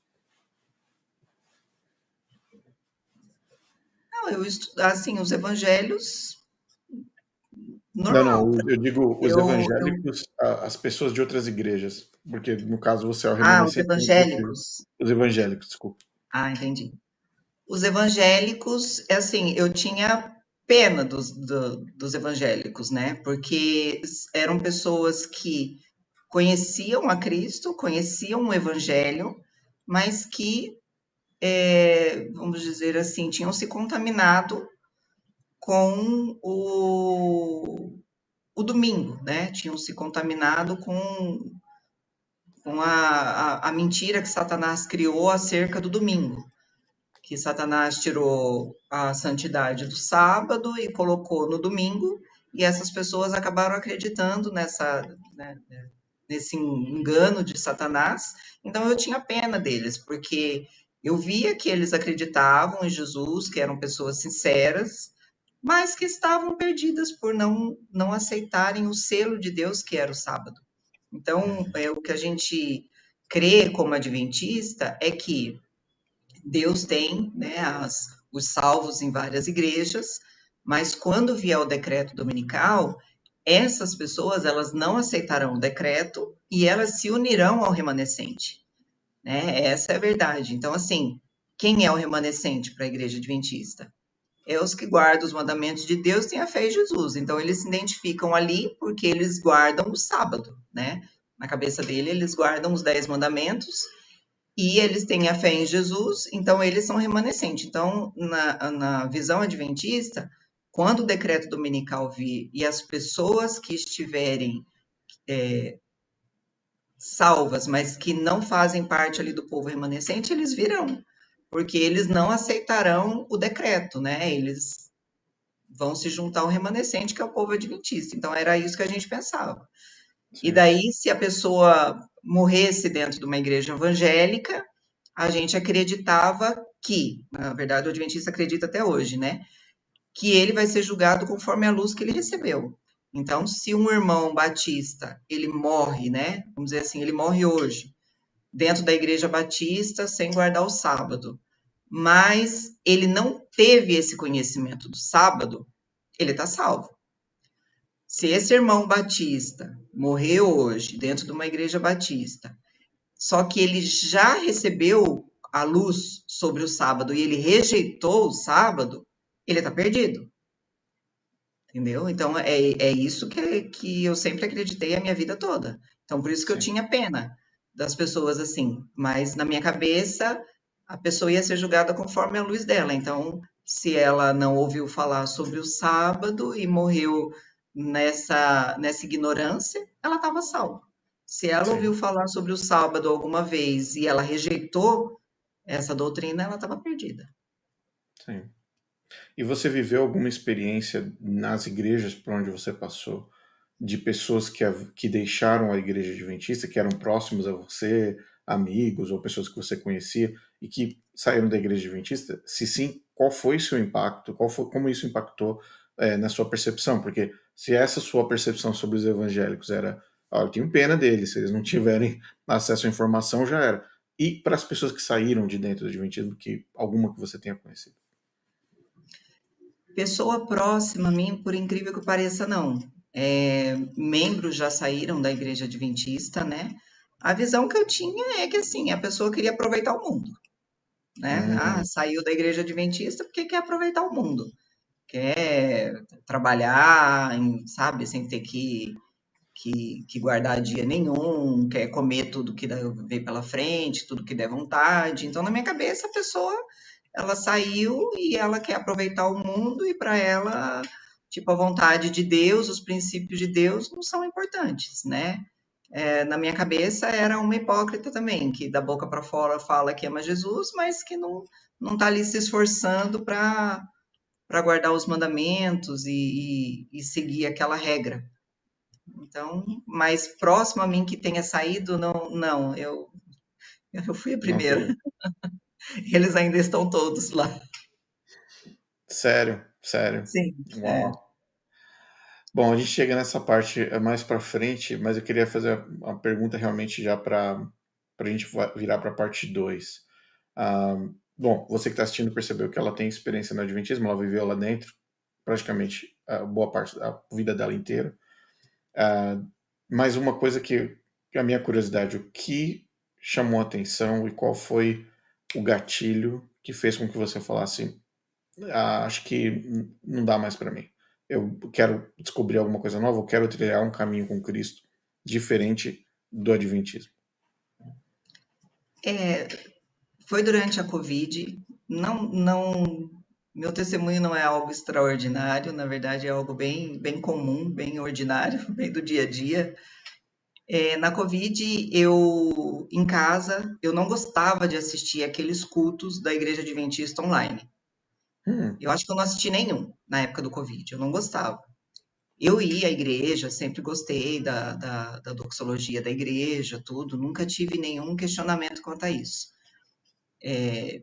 Não, eu estudo, assim, os evangelhos, Não, normal. não, eu digo os Eu, evangélicos, as pessoas de outras igrejas, porque no caso você é o os remanescente, mas evangélicos. os evangélicos, desculpa. Ah, entendi. Os evangélicos, é assim, eu tinha pena dos evangélicos, né? Porque eram pessoas que conheciam a Cristo, conheciam o Evangelho, mas que, vamos dizer assim, tinham se contaminado com o domingo, né? Tinham se contaminado com a mentira que Satanás criou acerca do domingo. Que Satanás tirou a santidade do sábado e colocou no domingo, e essas pessoas acabaram acreditando né, nesse engano de Satanás. Então eu tinha pena deles, porque eu via que eles acreditavam em Jesus, que eram pessoas sinceras, mas que estavam perdidas por não aceitarem o selo de Deus, que era o sábado. Então, o que a gente crê como adventista é que Deus tem, né, os salvos em várias igrejas, mas quando vier o decreto dominical, essas pessoas elas não aceitarão o decreto e elas se unirão ao remanescente, né? Essa é a verdade. Então, assim, quem é o remanescente para a igreja adventista? É os que guardam os mandamentos de Deus e têm a fé em Jesus. Então, eles se identificam ali porque eles guardam o sábado, né? Na cabeça dele, eles guardam os 10 mandamentos e eles têm a fé em Jesus, então eles são remanescentes. Então, na visão adventista, quando o decreto dominical vir e as pessoas que estiverem salvas, mas que não fazem parte ali do povo remanescente, eles virão, porque eles não aceitarão o decreto, né? Eles vão se juntar ao remanescente, que é o povo adventista. Então, era isso que a gente pensava. E Sim. daí, se a pessoa morresse dentro de uma igreja evangélica, a gente acreditava que, na verdade, o adventista acredita até hoje, né? Que ele vai ser julgado conforme a luz que ele recebeu. Então, se um irmão batista, ele morre, né? Vamos dizer assim, ele morre hoje, dentro da igreja batista, sem guardar o sábado, mas ele não teve esse conhecimento do sábado, ele está salvo. Se esse irmão batista morreu hoje dentro de uma igreja batista, só que ele já recebeu a luz sobre o sábado e ele rejeitou o sábado, ele está perdido. Entendeu? Então, é isso que eu sempre acreditei a minha vida toda. Então, por isso que eu Sim. tinha pena das pessoas assim. Mas, na minha cabeça, a pessoa ia ser julgada conforme a luz dela. Então, se ela não ouviu falar sobre o sábado e morreu nessa ignorância, ela estava salva. Se ela ouviu Sim, falar sobre o sábado alguma vez e ela rejeitou essa doutrina, ela estava perdida. sim. E você viveu alguma experiência nas igrejas por onde você passou, de pessoas que deixaram a igreja adventista, que eram próximos a você, amigos ou pessoas que você conhecia, e que saíram da igreja adventista? Se sim, qual foi seu impacto? Como isso impactou na sua percepção? Porque se essa sua percepção sobre os evangélicos era, ah, eu tenho pena deles, se eles não tiverem acesso à informação, já era. E para as pessoas que saíram de dentro do adventismo, que alguma que você tenha conhecido? Pessoa próxima a mim, por incrível que pareça, não. Membros já saíram da igreja adventista, né? A visão que eu tinha é que, assim, a pessoa queria aproveitar o mundo, né? Ah, Hum, saiu da igreja adventista porque quer aproveitar o mundo. Quer trabalhar, sabe, sem ter que guardar dia nenhum, quer comer tudo que vem pela frente, tudo que der vontade. Então, na minha cabeça, a pessoa ela saiu e ela quer aproveitar o mundo e para ela, tipo, a vontade de Deus, os princípios de Deus não são importantes, né? Na minha cabeça era uma hipócrita também, que da boca para fora fala que ama Jesus, mas que não está ali se esforçando para guardar os mandamentos e seguir aquela regra. Então, mais próximo a mim que tenha saído, não, eu fui a não primeira. teve. Eles ainda estão todos lá. Sério, sério. Sim, Uau. Bom, a gente chega nessa parte mais para frente, mas eu queria fazer uma pergunta realmente já para a gente virar para a parte 2. Ah, bom, você que está assistindo percebeu que ela tem experiência no Adventismo, ela viveu lá dentro praticamente a boa parte da vida dela inteira. Ah, mas uma coisa que a minha curiosidade, o que chamou a atenção e qual foi o gatilho que fez com que você falasse, ah, acho que não dá mais para mim. Eu quero descobrir alguma coisa nova, eu quero trilhar um caminho com Cristo diferente do Adventismo. é, foi durante a Covid. Não, meu testemunho não é algo extraordinário, na verdade é algo bem comum, bem ordinário, bem do dia a dia. Na Covid, em casa, eu não gostava de assistir aqueles cultos da Igreja Adventista online. Hum, Eu acho que eu não assisti nenhum na época do Covid, eu não gostava. Eu ia à igreja, sempre gostei da doxologia da igreja, tudo, nunca tive nenhum questionamento quanto a isso.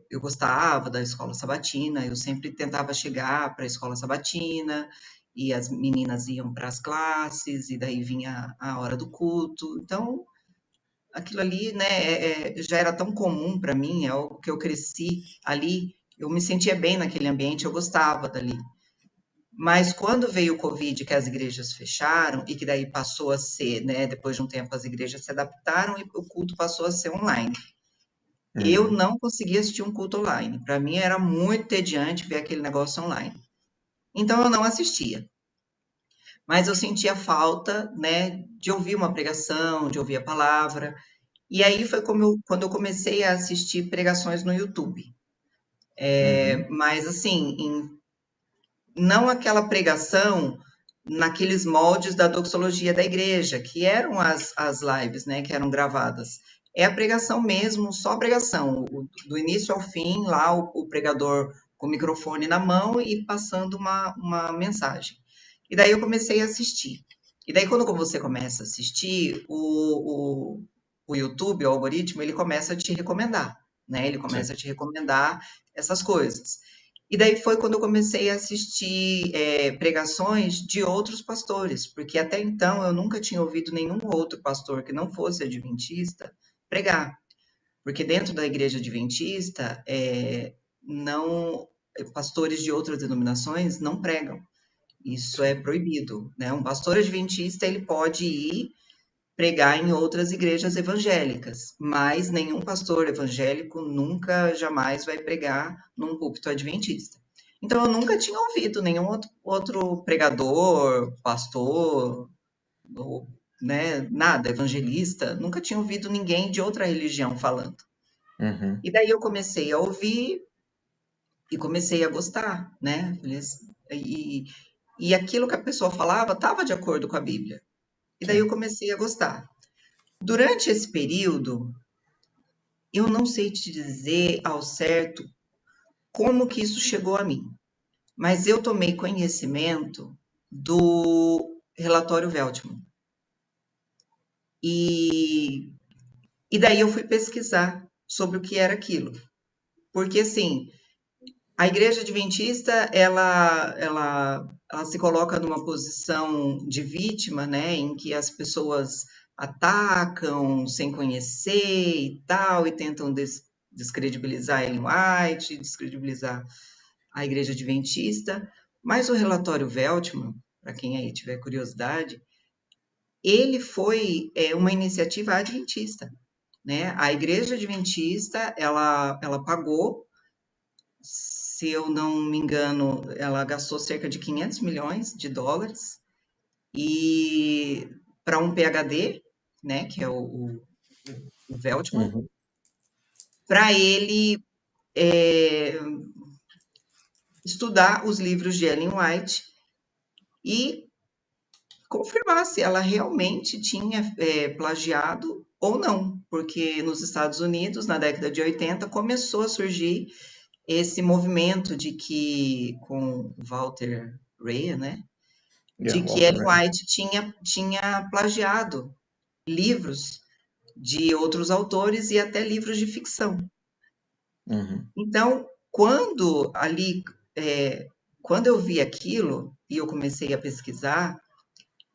Eu gostava da escola sabatina, eu sempre tentava chegar para a escola sabatina, e as meninas iam para as classes, e daí vinha a hora do culto. Então, aquilo ali, né, já era tão comum para mim, é algo que eu cresci ali, eu me sentia bem naquele ambiente, eu gostava dali. Mas quando veio o Covid, que as igrejas fecharam, e que daí passou a ser, né, depois de um tempo as igrejas se adaptaram e o culto passou a ser online. Eu uhum, não conseguia assistir um culto online. Para mim era muito tediante ver aquele negócio online. Então eu não assistia. Mas eu sentia falta, né, de ouvir uma pregação, de ouvir a palavra. E aí foi quando eu comecei a assistir pregações no YouTube. uhum, Mas assim, não aquela pregação naqueles moldes da doxologia da igreja, que eram as lives, né, que eram gravadas. É a pregação mesmo, só a pregação, do início ao fim, lá o pregador com o microfone na mão e passando uma mensagem. E daí eu comecei a assistir. E daí, quando você começa a assistir, o YouTube, o algoritmo, ele começa a te recomendar, né? Ele sim, começa a te recomendar essas coisas. E daí foi quando eu comecei a assistir pregações de outros pastores, porque até então eu nunca tinha ouvido nenhum outro pastor que não fosse adventista pregar, porque dentro da igreja adventista não pastores de outras denominações não pregam. Isso é sim. proibido, né? Um pastor adventista ele pode ir pregar em outras igrejas evangélicas, mas nenhum pastor evangélico nunca, jamais vai pregar num púlpito adventista. Então, eu nunca tinha ouvido nenhum outro pregador, pastor, ou, né, nada, evangelista, nunca tinha ouvido ninguém de outra religião falando. Uhum. E daí eu comecei a ouvir e comecei a gostar, né? E e aquilo que a pessoa falava estava de acordo com a Bíblia. E daí eu Sim. comecei a gostar. Durante esse período, eu não sei te dizer ao certo como que isso chegou a mim, mas eu tomei conhecimento do relatório Veltman. E, e daí eu fui pesquisar sobre o que era aquilo. Porque, assim, a Igreja Adventista, ela se coloca numa posição de vítima, né, em que as pessoas atacam sem conhecer e tal, e tentam descredibilizar Ellen White, descredibilizar a Igreja Adventista, mas o relatório Veltman, para quem aí tiver curiosidade, ele foi uma iniciativa adventista, né? A Igreja Adventista, ela pagou, se eu não me engano, ela gastou cerca de 500 milhões de dólares e para um PhD, né, que é o Veltman, Uhum. para ele é, estudar os livros de Ellen White e confirmar se ela realmente tinha plagiado ou não, porque nos Estados Unidos, na década de 80, começou a surgir esse movimento de que, com Walter Ray, né, Yeah, de que Walter Ellen Ray. White tinha plagiado livros de outros autores e até livros de ficção. Uhum. Então, é, quando eu vi aquilo e eu comecei a pesquisar,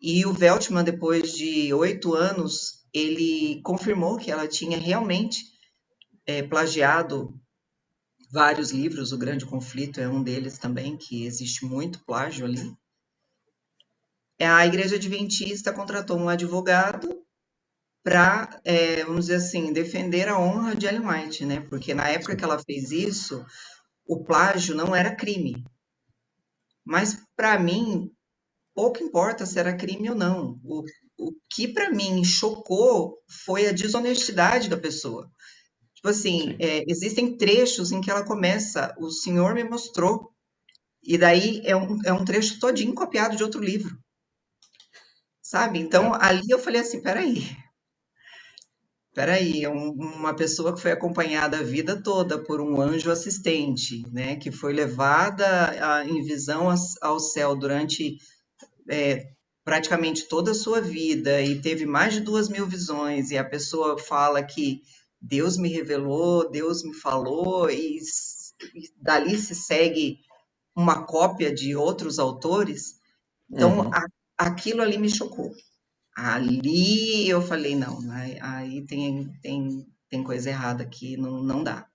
e o Veltman, depois de 8 anos, ele confirmou que ela tinha realmente plagiado vários livros. O Grande Conflito é um deles também, que existe muito plágio ali. A Igreja Adventista contratou um advogado para, vamos dizer assim, defender a honra de Ellen White, né? Porque na época Sim. que ela fez isso, o plágio não era crime. Mas para mim, pouco importa se era crime ou não. O que para mim chocou foi a desonestidade da pessoa. Tipo assim, Sim. existem trechos em que ela começa, o senhor me mostrou, e daí é um trecho todinho copiado de outro livro, sabe? É. Então, ali eu falei assim, peraí, uma pessoa que foi acompanhada a vida toda por um anjo assistente, né, que foi levada em visão ao céu durante praticamente toda a sua vida e teve mais de 2.000 visões, e a pessoa fala que Deus me revelou, Deus me falou, e dali se segue uma cópia de outros autores. Então, Uhum. aquilo ali me chocou. Ali eu falei, não, aí tem coisa errada aqui, não, não dá.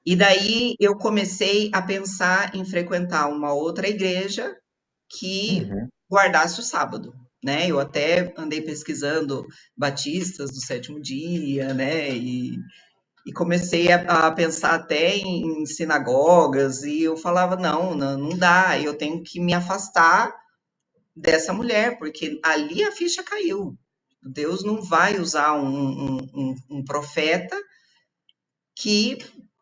E daí eu comecei a pensar em frequentar uma outra igreja que Uhum. guardasse o sábado, né? Eu até andei pesquisando batistas do sétimo dia, né? E comecei a pensar até em sinagogas, e eu falava, não, não, não dá, eu tenho que me afastar dessa mulher, porque ali a ficha caiu. Deus não vai usar um profeta que,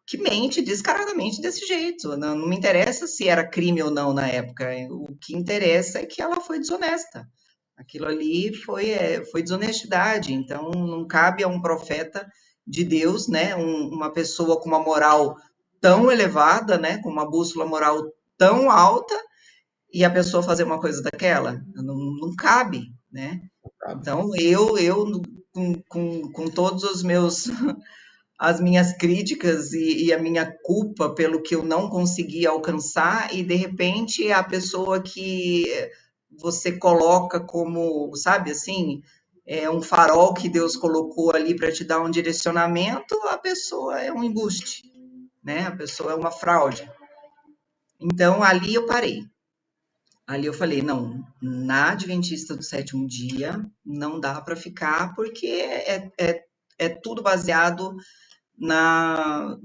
que mente descaradamente desse jeito. Não, não me interessa se era crime ou não na época. O que interessa é que ela foi desonesta. Aquilo ali foi desonestidade. Então, não cabe a um profeta de Deus, né, uma pessoa com uma moral tão elevada, né, com uma bússola moral tão alta, e a pessoa fazer uma coisa daquela. Não, não cabe, né? Sabe? Então, eu com todos os meus as minhas críticas e a minha culpa pelo que eu não consegui alcançar, e de repente a pessoa que você coloca como, sabe assim, é um farol que Deus colocou ali para te dar um direcionamento, a pessoa é um embuste, né? A pessoa é uma fraude. Então ali eu parei. Ali eu falei, não, na Adventista do Sétimo Dia não dá para ficar, porque é tudo baseado na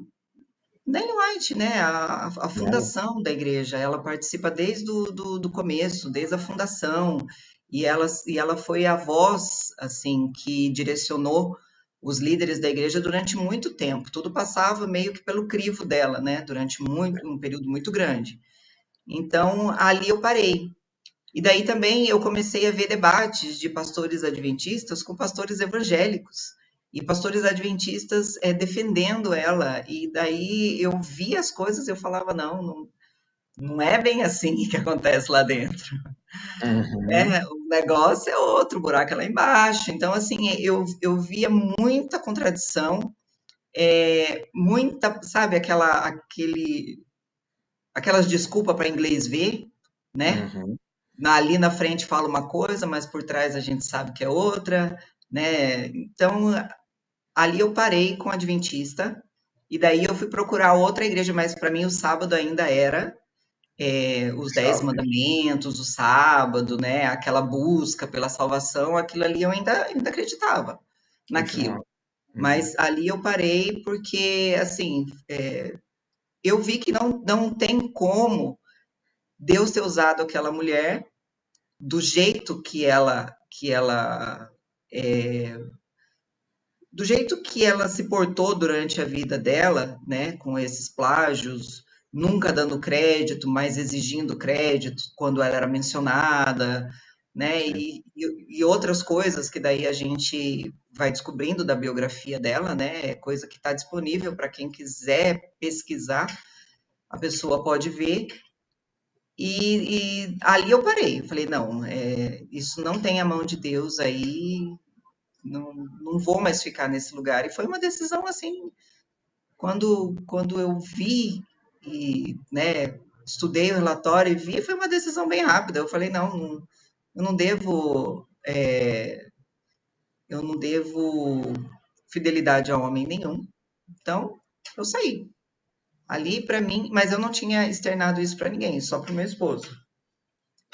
Ellen White, né? A Não. fundação da igreja, ela participa desde do começo, desde a fundação, e ela foi a voz, assim, que direcionou os líderes da igreja durante muito tempo. Tudo passava meio que pelo crivo dela, né? Durante um período muito grande. Então, ali eu parei. E daí também eu comecei a ver debates de pastores adventistas com pastores evangélicos. E pastores adventistas defendendo ela. E daí eu via as coisas, eu falava, não é bem assim que acontece lá dentro. Uhum. O negócio é outro, o buraco é lá embaixo. Então, assim, eu via muita contradição, muita, sabe, aquelas desculpas para inglês ver, né? Uhum. Ali na frente fala uma coisa, mas por trás a gente sabe que é outra, né? Então, ali eu parei com o Adventista, e daí eu fui procurar outra igreja, mas para mim o sábado ainda era os Dez Chave. Mandamentos, o sábado, né? Aquela busca pela salvação, aquilo ali eu ainda acreditava naquilo. Continuar. Uhum. Mas ali eu parei porque, assim, eu vi que não tem como Deus ter usado aquela mulher do jeito do jeito que ela se portou durante a vida dela, né, com esses plágios, nunca dando crédito, mas exigindo crédito quando ela era mencionada, né, Sim. e outras coisas que daí a gente vai descobrindo da biografia dela, né, é coisa que está disponível para quem quiser pesquisar, a pessoa pode ver. E ali eu parei, eu falei, não, isso não tem a mão de Deus aí, não vou mais ficar nesse lugar. E foi uma decisão assim, quando eu vi e, né, estudei o relatório e vi, foi uma decisão bem rápida. Eu falei, eu não devo, eu não devo fidelidade a homem nenhum. Então, eu saí. Ali para mim, mas eu não tinha externado isso para ninguém, só para o meu esposo.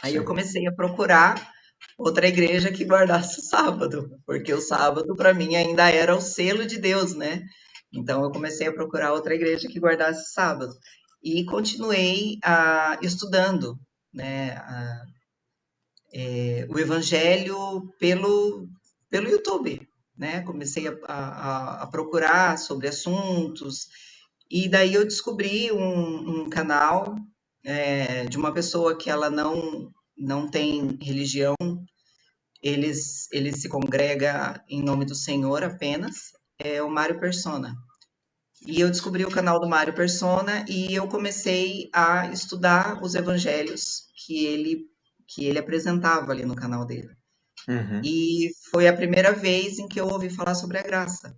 Aí eu Sim. comecei a procurar outra igreja que guardasse o sábado, porque o sábado para mim ainda era o selo de Deus, né? Então eu comecei a procurar outra igreja que guardasse o sábado e continuei estudando, né, o Evangelho pelo YouTube, né? Comecei a procurar sobre assuntos e daí eu descobri um canal de uma pessoa que ela não tem religião, ele se congrega em nome do Senhor apenas, é o Mário Persona. E eu descobri o canal do Mário Persona e eu comecei a estudar os evangelhos que ele apresentava ali no canal dele. Uhum. E foi a primeira vez em que eu ouvi falar sobre a graça.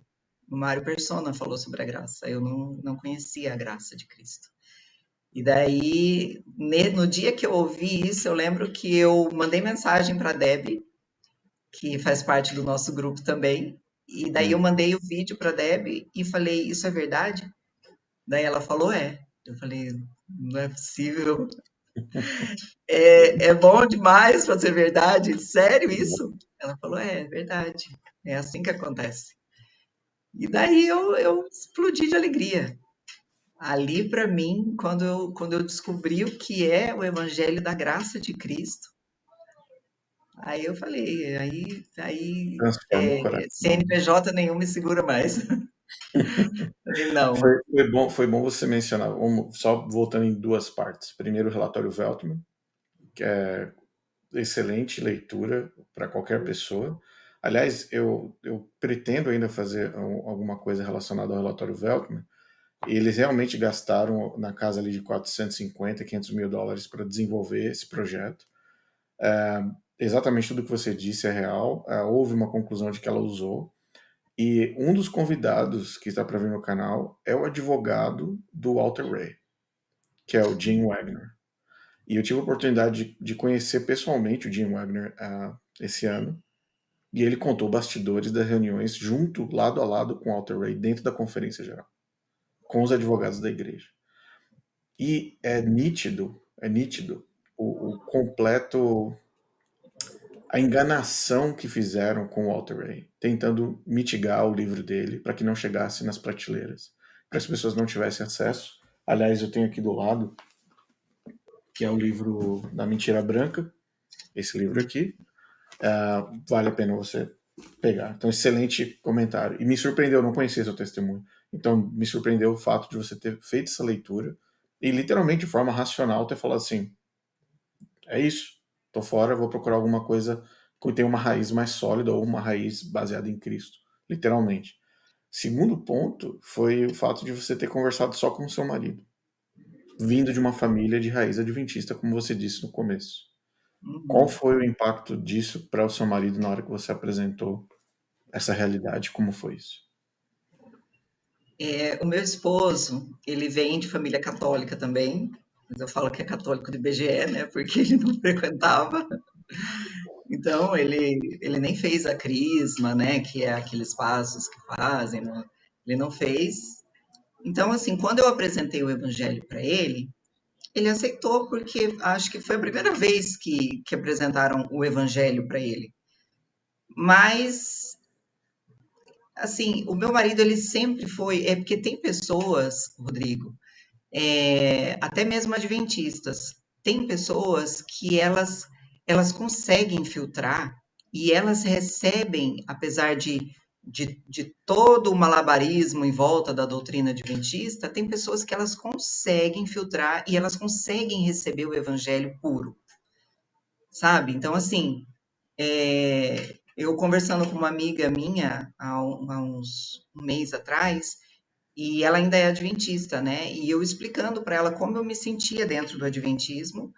O Mário Persona falou sobre a graça. Eu não conhecia a graça de Cristo. E daí, no dia que eu ouvi isso, eu lembro que eu mandei mensagem para a Deb, que faz parte do nosso grupo também. E daí eu Uhum. mandei o vídeo para a Deb e falei, isso é verdade? Daí ela falou, é. Eu falei, não é possível. É bom demais para ser verdade? Sério isso? Ela falou, é verdade. É assim que acontece. E daí eu explodi de alegria. Ali, para mim, quando eu descobri o que é o Evangelho da Graça de Cristo, aí eu falei, aí Transforma o coração. CNPJ nenhum me segura mais. Falei, não. Foi bom você mencionar. Só voltando em duas partes. Primeiro, o relatório Veltman, que é excelente leitura para qualquer pessoa. Aliás, eu pretendo ainda fazer alguma coisa relacionada ao relatório Veltman. Eles realmente gastaram na casa ali de 450, 500 mil dólares para desenvolver esse projeto. Exatamente tudo que você disse é real. Houve uma conclusão de que ela usou. E um dos convidados que está para vir no canal é o advogado do Walter Ray, que é o Jim Wagner. E eu tive a oportunidade de conhecer pessoalmente o Jim Wagner esse ano. E ele contou bastidores das reuniões junto, lado a lado com o Walter Ray, dentro da conferência geral, com os advogados da igreja. E é nítido o completo, a enganação que fizeram com o Walter Ray, tentando mitigar o livro dele para que não chegasse nas prateleiras, para as pessoas não tivessem acesso. Aliás, eu tenho aqui do lado, que é o livro da Mentira Branca, esse livro aqui. Vale a pena você pegar. Então, excelente comentário. E me surpreendeu, eu não conhecia seu testemunho. Então, me surpreendeu o fato de você ter feito essa leitura E literalmente, de forma racional, ter falado assim: é isso, tô fora, vou procurar alguma coisa que tenha uma raiz mais sólida ou uma raiz baseada em Cristo. Literalmente. Segundo ponto foi o fato de você ter conversado só com o seu marido, vindo de uma família de raiz adventista, como você disse no começo. Qual Uhum. foi o impacto disso para o seu marido na hora que você apresentou essa realidade? Como foi isso? O meu esposo, ele vem de família católica também, mas eu falo que é católico de BGE, né? Porque ele não frequentava. Então, ele nem fez a crisma, né? Que é aqueles passos que fazem, né? Ele não fez. Então, assim, quando eu apresentei o evangelho para ele aceitou porque acho que foi a primeira vez que apresentaram o evangelho para ele. Mas, assim, o meu marido, ele sempre foi. É porque tem pessoas, Rodrigo, até mesmo adventistas, tem pessoas que elas conseguem filtrar e elas recebem, apesar de todo o malabarismo em volta da doutrina adventista, tem pessoas que elas conseguem filtrar e elas conseguem receber o evangelho puro, sabe? Então, assim, eu conversando com uma amiga minha há uns um mês atrás, e ela ainda é adventista, né? E eu explicando para ela como eu me sentia dentro do adventismo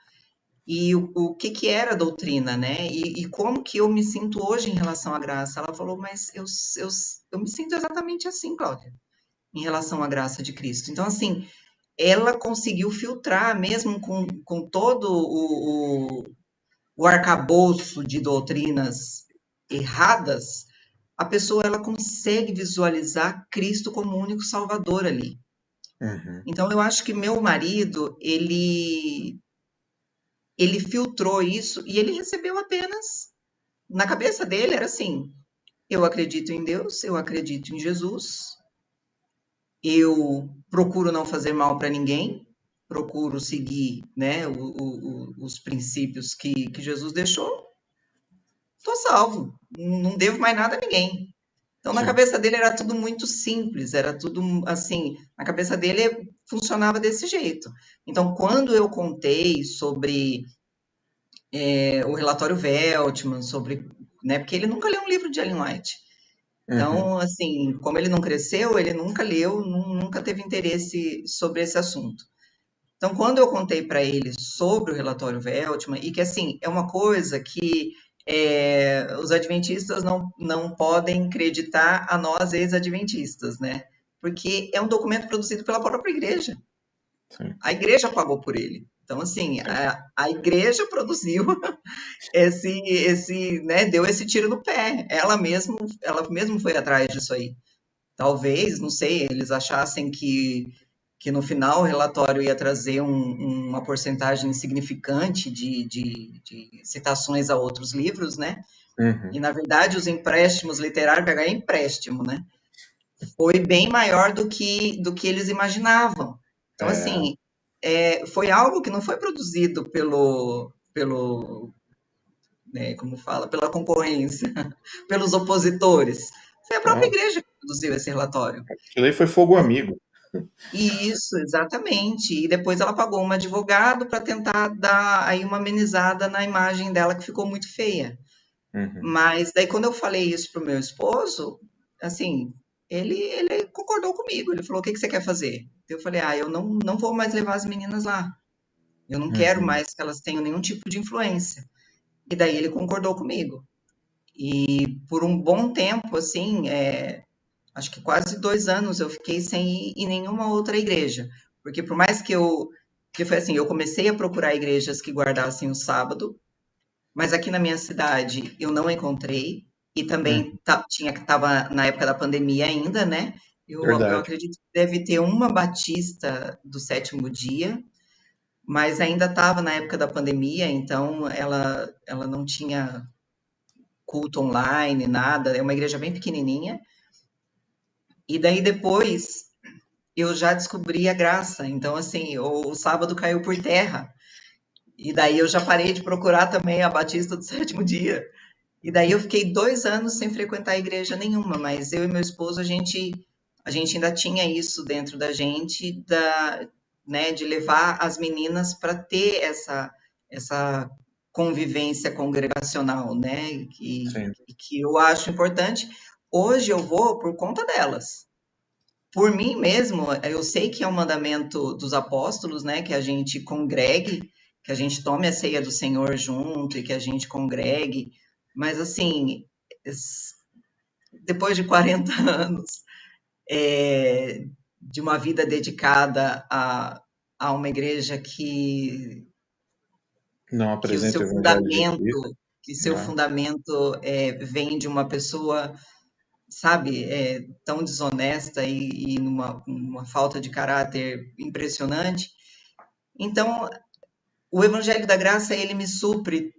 e o que que era a doutrina, né? E como que eu me sinto hoje em relação à graça. Ela falou, mas eu me sinto exatamente assim, Cláudia, em relação à graça de Cristo. Então, assim, ela conseguiu filtrar, mesmo com todo o arcabouço de doutrinas erradas, a pessoa ela consegue visualizar Cristo como o único Salvador ali. Uhum. Então eu acho que meu marido, ele filtrou isso e ele recebeu apenas na cabeça dele era assim: eu acredito em Deus, eu acredito em Jesus, eu procuro não fazer mal para ninguém, procuro seguir, né, os princípios que Jesus deixou, estou salvo, não devo mais nada a ninguém. Então, na Sim. cabeça dele era tudo muito simples, era tudo assim, na cabeça dele funcionava desse jeito. Então, quando eu contei sobre o relatório Veltman, sobre, né, porque ele nunca leu um livro de Ellen White. Uhum. Então, assim, como ele não cresceu, ele nunca leu, nunca teve interesse sobre esse assunto. Então, quando eu contei para ele sobre o relatório Veltman, e que, assim, é uma coisa que os adventistas não podem acreditar a nós, ex-adventistas, né? Porque é um documento produzido pela própria igreja. Sim. A igreja pagou por ele. Então, assim, Sim. a igreja produziu né, deu esse tiro no pé. Ela mesmo foi atrás disso aí. Talvez, não sei, eles achassem que no final o relatório ia trazer uma porcentagem significante de citações a outros livros, né? E, Uhum. na verdade, os empréstimos literários, pegar empréstimo, né? Foi bem maior do que eles imaginavam. Então, É, assim, foi algo que não foi produzido pelo né, como fala, pela concorrência, pelos opositores. Foi a própria não. igreja que produziu esse relatório. Aquilo aí foi fogo amigo. Isso, exatamente. E depois ela pagou um advogado para tentar dar aí uma amenizada na imagem dela, que ficou muito feia. Uhum. Mas daí, quando eu falei isso pro meu esposo, assim, ele concordou comigo. Ele falou: o que que você quer fazer? Eu falei: eu não vou mais levar as meninas lá. Eu não quero Uhum. mais que elas tenham nenhum tipo de influência. E daí ele concordou comigo. E por um bom tempo, assim, acho que quase 2 anos eu fiquei sem ir em nenhuma outra igreja. Porque por mais que foi assim, eu comecei a procurar igrejas que guardassem o sábado, mas aqui na minha cidade eu não encontrei. E também Uhum. estava na época da pandemia ainda, né? Eu Verdade. acredito que deve ter uma batista do sétimo dia, mas ainda estava na época da pandemia, então ela não tinha culto online, nada, é uma igreja bem pequenininha. E daí depois eu já descobri a graça, então assim, o sábado caiu por terra. E daí eu já parei de procurar também a Batista do Sétimo Dia. E daí eu fiquei 2 anos sem frequentar a igreja nenhuma, mas eu e meu esposo, a gente ainda tinha isso dentro da gente, né, de levar as meninas para ter essa convivência congregacional, né, sim. que eu acho importante. Hoje eu vou por conta delas. Por mim mesmo, eu sei que é um mandamento dos apóstolos, né, que a gente congregue, que a gente tome a ceia do Senhor junto e que a gente congregue, mas assim, depois de 40 anos, de uma vida dedicada a uma igreja Não que o apresenta seu o evangelho de Cristo, né? fundamento vem de uma pessoa, sabe, tão desonesta e numa falta de caráter impressionante. Então, o Evangelho da Graça, ele me supre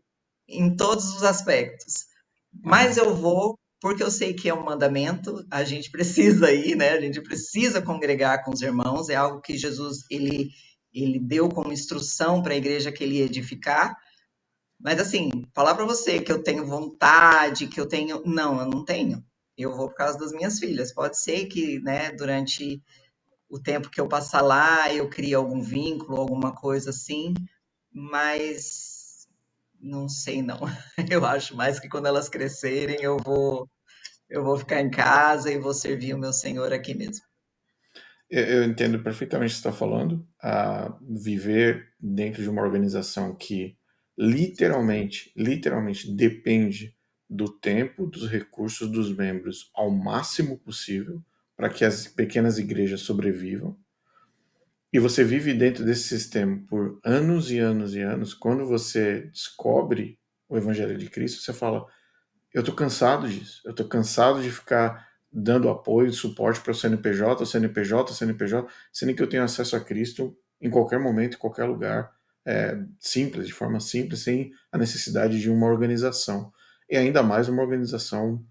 em todos os aspectos. Mas Amém. eu vou porque eu sei que é um mandamento, a gente precisa ir, né? A gente precisa congregar com os irmãos, é algo que Jesus ele deu como instrução para a igreja que ele ia edificar. Mas assim, falar para você que eu tenho vontade, que eu tenho, não, eu não tenho. Eu vou por causa das minhas filhas. Pode ser que, né, durante o tempo que eu passar lá, eu crie algum vínculo, alguma coisa assim, mas não sei não. Eu acho mais que quando elas crescerem, eu vou ficar em casa e vou servir o meu Senhor aqui mesmo. Eu entendo perfeitamente o que você está falando. Viver dentro de uma organização que literalmente depende do tempo, dos recursos dos membros ao máximo possível para que as pequenas igrejas sobrevivam. E você vive dentro desse sistema por anos e anos e anos. Quando você descobre o Evangelho de Cristo, você fala: eu tô cansado disso. Eu tô cansado de ficar dando apoio, suporte para o CNPJ, sendo que eu tenho acesso a Cristo em qualquer momento, em qualquer lugar, simples, de forma simples, sem a necessidade de uma organização. E ainda mais uma organização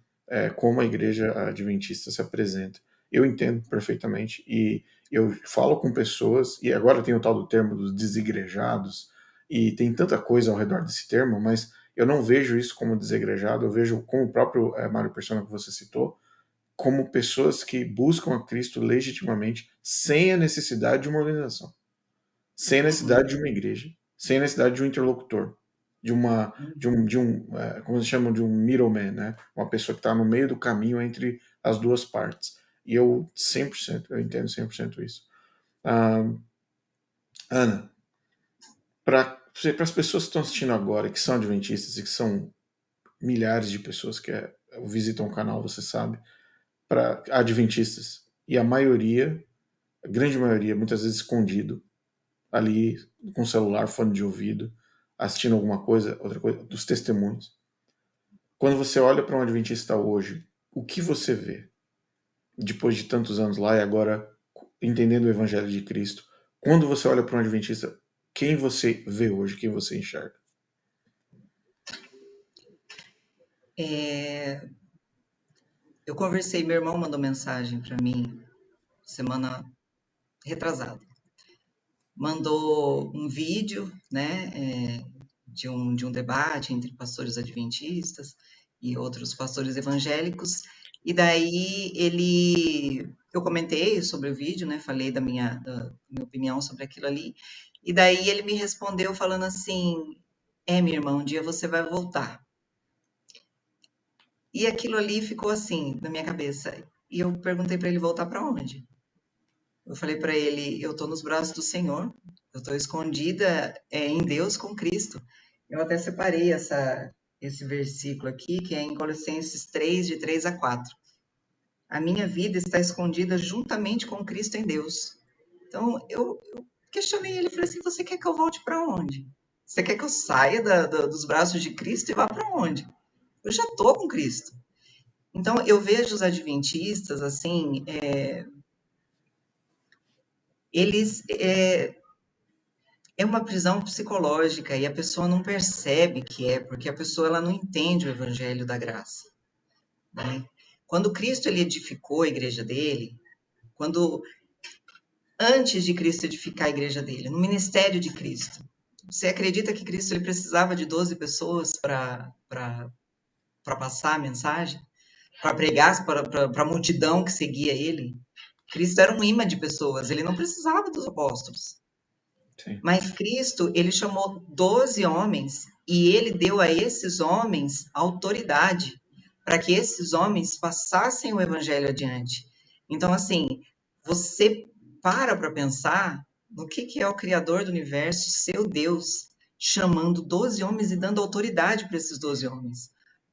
como a Igreja Adventista se apresenta. Eu entendo perfeitamente e eu falo com pessoas, e agora tem o tal do termo dos desigrejados, e tem tanta coisa ao redor desse termo, mas eu não vejo isso como desegrejado, eu vejo como o próprio Mário Persona que você citou, como pessoas que buscam a Cristo legitimamente, sem a necessidade de uma organização, sem a necessidade Uhum, de uma igreja, sem a necessidade de um interlocutor, como se chama, de um middleman, né? Uma pessoa que está no meio do caminho entre as duas partes. E eu 100%, eu entendo 100% isso. Ah, Ana, para as pessoas que estão assistindo agora, que são adventistas e que são milhares de pessoas que visitam o canal, você sabe, para adventistas. E a maioria, a grande maioria, muitas vezes escondido, ali com celular, fone de ouvido, assistindo alguma coisa, outra coisa, dos testemunhos. Quando você olha para um adventista hoje, o que você vê? Depois de tantos anos lá e agora entendendo o evangelho de Cristo, quando você olha para um adventista, quem você vê hoje, quem você enxerga? É, eu conversei, meu irmão mandou mensagem para mim semana retrasada. Mandou um vídeo, né, de um debate entre pastores adventistas e outros pastores evangélicos. E daí eu comentei sobre o vídeo, né, falei da minha opinião sobre aquilo ali. E daí ele me respondeu falando assim: minha irmã, um dia você vai voltar. E aquilo ali ficou assim na minha cabeça. E eu perguntei para ele voltar para onde? Eu falei para ele, eu estou nos braços do Senhor, eu estou escondida em Deus com Cristo. Eu até separei esse versículo aqui, que é em Colossenses 3, de 3 a 4. A minha vida está escondida juntamente com Cristo em Deus. Então, eu questionei ele, falei assim, você quer que eu volte para onde? Você quer que eu saia dos braços de Cristo e vá para onde? Eu já estou com Cristo. Então, eu vejo os adventistas, assim, eles é uma prisão psicológica e a pessoa não percebe que é, porque a pessoa ela não entende o evangelho da graça, né? Quando Cristo ele edificou a igreja dele, quando antes de Cristo edificar a igreja dele, no ministério de Cristo, você acredita que Cristo ele precisava de 12 pessoas para passar a mensagem, para pregar para a multidão que seguia ele? Cristo era um imã de pessoas, ele não precisava dos apóstolos. Sim. Mas Cristo, ele chamou 12 homens e ele deu a esses homens autoridade para que esses homens passassem o evangelho adiante. Então, assim, você para pensar no que é o Criador do universo, seu Deus, chamando 12 homens e dando autoridade para esses 12 homens.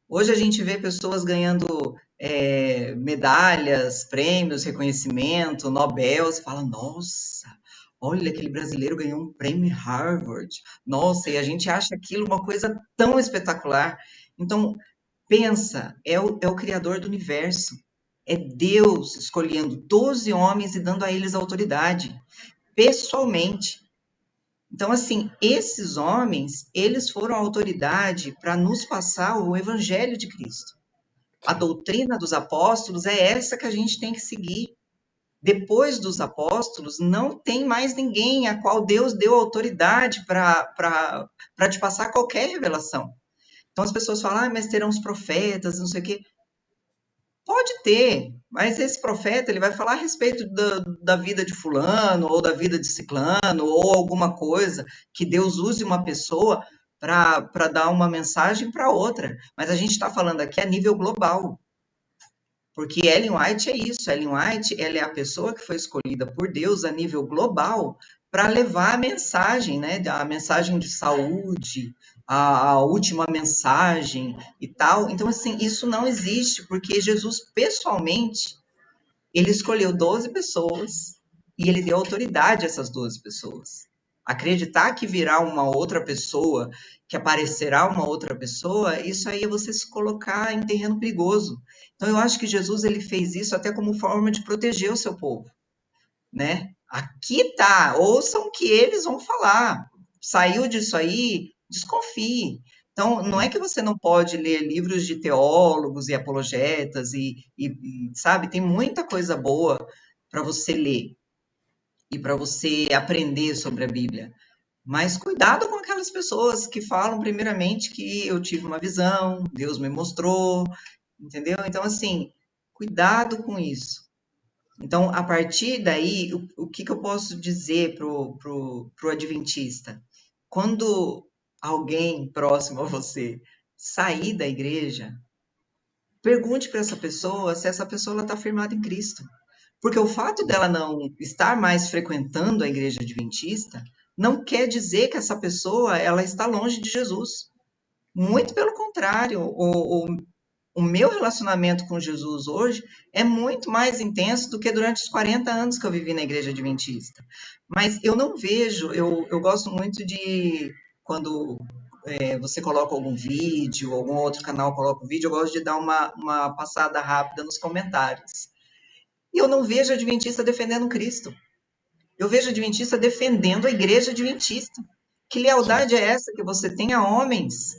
Hoje a gente vê pessoas ganhando medalhas, prêmios, reconhecimento, Nobel, você fala, nossa, olha, aquele brasileiro ganhou um prêmio em Harvard. Nossa, e a gente acha aquilo uma coisa tão espetacular. Então, pensa, é o Criador do universo. É Deus escolhendo 12 homens e dando a eles autoridade, pessoalmente. Então, assim, esses homens, eles foram a autoridade para nos passar o evangelho de Cristo. A doutrina dos apóstolos é essa que a gente tem que seguir. Depois dos apóstolos, não tem mais ninguém a qual Deus deu autoridade para te passar qualquer revelação. Então as pessoas falam, mas terão os profetas, não sei o quê. Pode ter, mas esse profeta ele vai falar a respeito da vida de fulano, ou da vida de ciclano, ou alguma coisa que Deus use uma pessoa para dar uma mensagem para outra. Mas a gente está falando aqui a nível global. Porque Ellen White é isso, Ellen White ela é a pessoa que foi escolhida por Deus a nível global para levar a mensagem, né, a mensagem de saúde, a última mensagem e tal. Então, assim, isso não existe, porque Jesus, pessoalmente, ele escolheu 12 pessoas e ele deu autoridade a essas 12 pessoas. Acreditar que virá uma outra pessoa, que aparecerá uma outra pessoa, isso aí é você se colocar em terreno perigoso. Então, eu acho que Jesus ele fez isso até como forma de proteger o seu povo, né? Aqui tá, ouçam o que eles vão falar. Saiu disso aí, desconfie. Então, não é que você não pode ler livros de teólogos e apologetas sabe, tem muita coisa boa para você ler e para você aprender sobre a Bíblia. Mas cuidado com aquelas pessoas que falam primeiramente que eu tive uma visão, Deus me mostrou, entendeu? Então, assim, cuidado com isso. Então, a partir daí, o que eu posso dizer pro adventista? Quando alguém próximo a você sair da igreja, pergunte para essa pessoa se essa pessoa está firmada em Cristo. Porque o fato dela não estar mais frequentando a igreja adventista não quer dizer que essa pessoa ela está longe de Jesus. Muito pelo contrário, o meu relacionamento com Jesus hoje é muito mais intenso do que durante os 40 anos que eu vivi na igreja adventista. Mas eu não vejo, eu gosto muito de, quando você coloca algum vídeo, algum outro canal coloca um vídeo, eu gosto de dar uma passada rápida nos comentários. E eu não vejo adventista defendendo Cristo. Eu vejo adventista defendendo a igreja adventista. Que lealdade é essa que você tem a homens?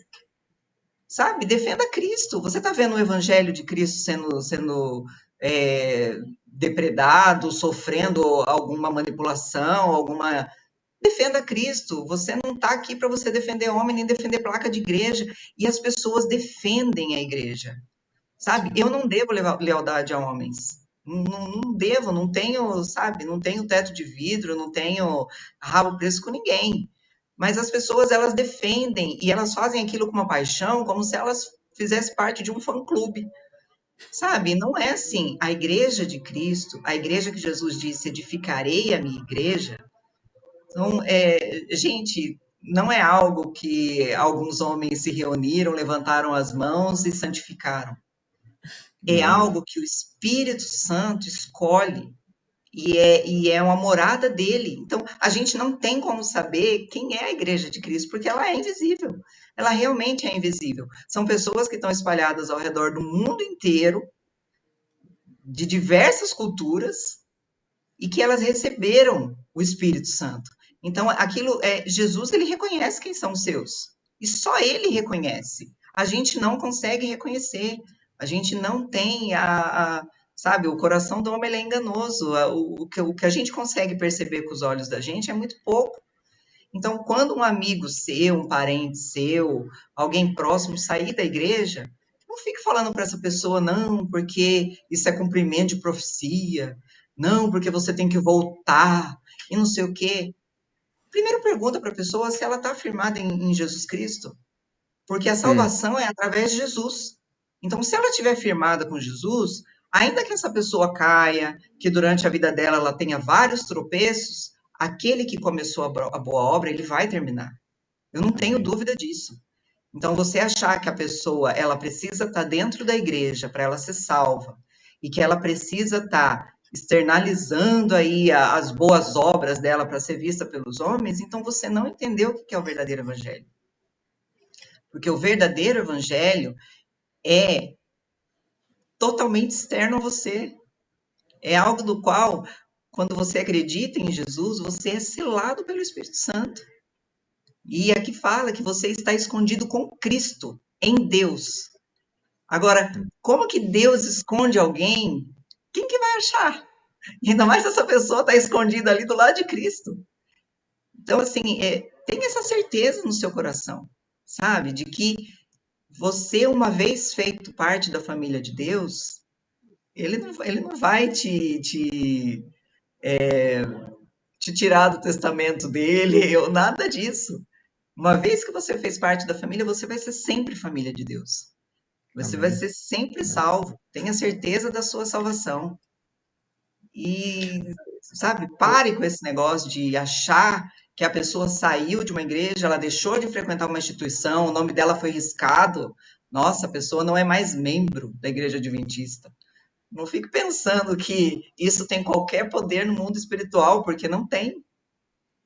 Sabe? Defenda Cristo. Você está vendo o evangelho de Cristo sendo depredado, sofrendo alguma manipulação, alguma. Defenda Cristo. Você não está aqui para você defender homem, nem defender placa de igreja. E as pessoas defendem a igreja. Sabe? Eu não devo levar lealdade a homens. Não devo, não tenho, sabe? Não tenho teto de vidro, não tenho rabo preso com ninguém. Mas as pessoas, elas defendem e elas fazem aquilo com uma paixão, como se elas fizessem parte de um fã-clube. Sabe? Não é assim. A igreja de Cristo, a igreja que Jesus disse, edificarei a minha igreja. Então, gente, não é algo que alguns homens se reuniram, levantaram as mãos e santificaram. É algo que o Espírito Santo escolhe e é uma morada dele. Então, a gente não tem como saber quem é a igreja de Cristo, porque ela é invisível. Ela realmente é invisível. São pessoas que estão espalhadas ao redor do mundo inteiro, de diversas culturas, e que elas receberam o Espírito Santo. Então, Jesus, ele reconhece quem são os seus. E só ele reconhece. A gente não consegue reconhecer. A gente não tem sabe, o coração do homem ele é enganoso. O que a gente consegue perceber com os olhos da gente é muito pouco. Então, quando um amigo seu, um parente seu, alguém próximo sair da igreja, não fique falando para essa pessoa, não, porque isso é cumprimento de profecia, não, porque você tem que voltar, e não sei o quê. Primeiro pergunta para a pessoa se ela está firmada em Jesus Cristo, porque a Hum, salvação é através de Jesus. Então, se ela estiver firmada com Jesus, ainda que essa pessoa caia, que durante a vida dela ela tenha vários tropeços, aquele que começou a boa obra, ele vai terminar. Eu não tenho amém. dúvida disso. Então, você achar que a pessoa ela precisa estar dentro da igreja para ela ser salva e que ela precisa estar externalizando aí as boas obras dela para ser vista pelos homens, então você não entendeu o que é o verdadeiro evangelho. Porque o verdadeiro evangelho é totalmente externo a você. É algo do qual, quando você acredita em Jesus, você é selado pelo Espírito Santo. E aqui fala que você está escondido com Cristo, em Deus. Agora, Hum, como que Deus esconde alguém? Quem que vai achar? Ainda mais se essa pessoa está escondida ali do lado de Cristo. Então, assim, tenha essa certeza no seu coração, sabe? De que você, uma vez feito parte da família de Deus, ele não vai te tirar do testamento dele, ou nada disso. Uma vez que você fez parte da família, você vai ser sempre família de Deus. Você vai amém. ser sempre Amém. salvo. Tenha certeza da sua salvação. E, sabe, pare com esse negócio de achar que a pessoa saiu de uma igreja, ela deixou de frequentar uma instituição, o nome dela foi riscado. Nossa, a pessoa não é mais membro da igreja adventista. Não fique pensando que isso tem qualquer poder no mundo espiritual, porque não tem.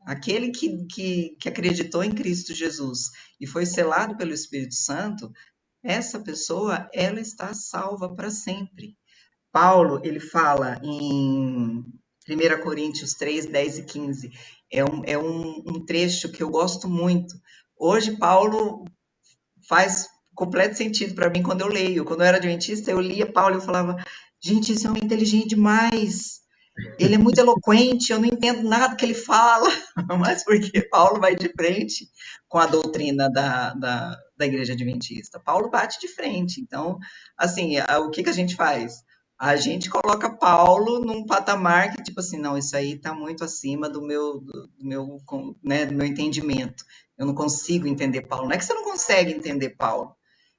Aquele que acreditou em Cristo Jesus e foi selado pelo Espírito Santo, essa pessoa, ela está salva para sempre. Paulo, ele fala em 1 Coríntios 3, 10 e 15. É um trecho que eu gosto muito. Hoje, Paulo faz completo sentido para mim quando eu leio. Quando eu era adventista, eu lia Paulo e eu falava, gente, esse homem é inteligente demais. Ele é muito eloquente, eu não entendo nada que ele fala, mas porque Paulo vai de frente com a doutrina da igreja adventista. Paulo bate de frente. Então, assim, o que a gente faz? A gente coloca Paulo num patamar que, tipo assim, não, isso aí está muito acima do meu entendimento. Eu não consigo entender Paulo. Não é que você não consegue entender Paulo,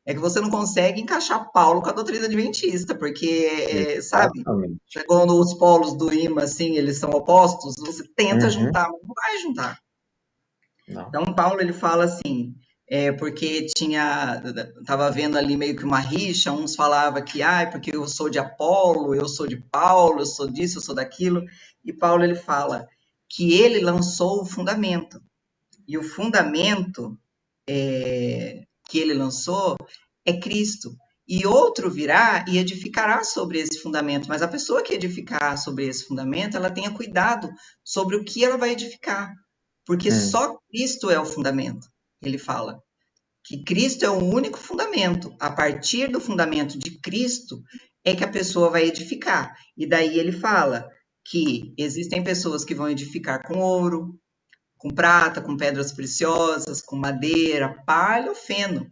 é que você não consegue encaixar Paulo com a doutrina adventista, porque, sabe, Exatamente. quando os polos do ímã, assim, eles são opostos, você tenta Uhum. juntar, mas não vai juntar. Não. Então, Paulo, ele fala assim, porque estava vendo ali meio que uma rixa, uns falavam que, porque eu sou de Apolo, eu sou de Paulo, eu sou disso, eu sou daquilo, e Paulo, ele fala que ele lançou o fundamento, e o fundamento que ele lançou é Cristo. E outro virá e edificará sobre esse fundamento, mas a pessoa que edificar sobre esse fundamento, ela tenha cuidado sobre o que ela vai edificar, porque Hum, só Cristo é o fundamento. Ele fala que Cristo é o único fundamento. A partir do fundamento de Cristo é que a pessoa vai edificar. E daí ele fala que existem pessoas que vão edificar com ouro, com prata, com pedras preciosas, com madeira, palha ou feno.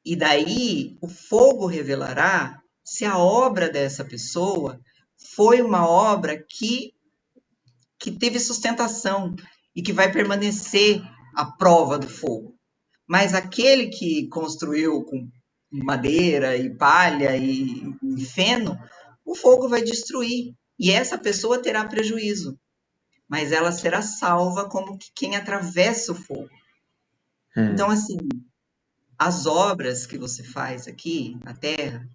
E daí o fogo revelará se a obra dessa pessoa foi uma obra que teve sustentação e que vai permanecer à prova do fogo. Mas aquele que construiu com madeira e palha e feno, o fogo vai destruir. E essa pessoa terá prejuízo, mas ela será salva como quem atravessa o fogo. Então, hum, assim, as obras que você faz aqui na Terra,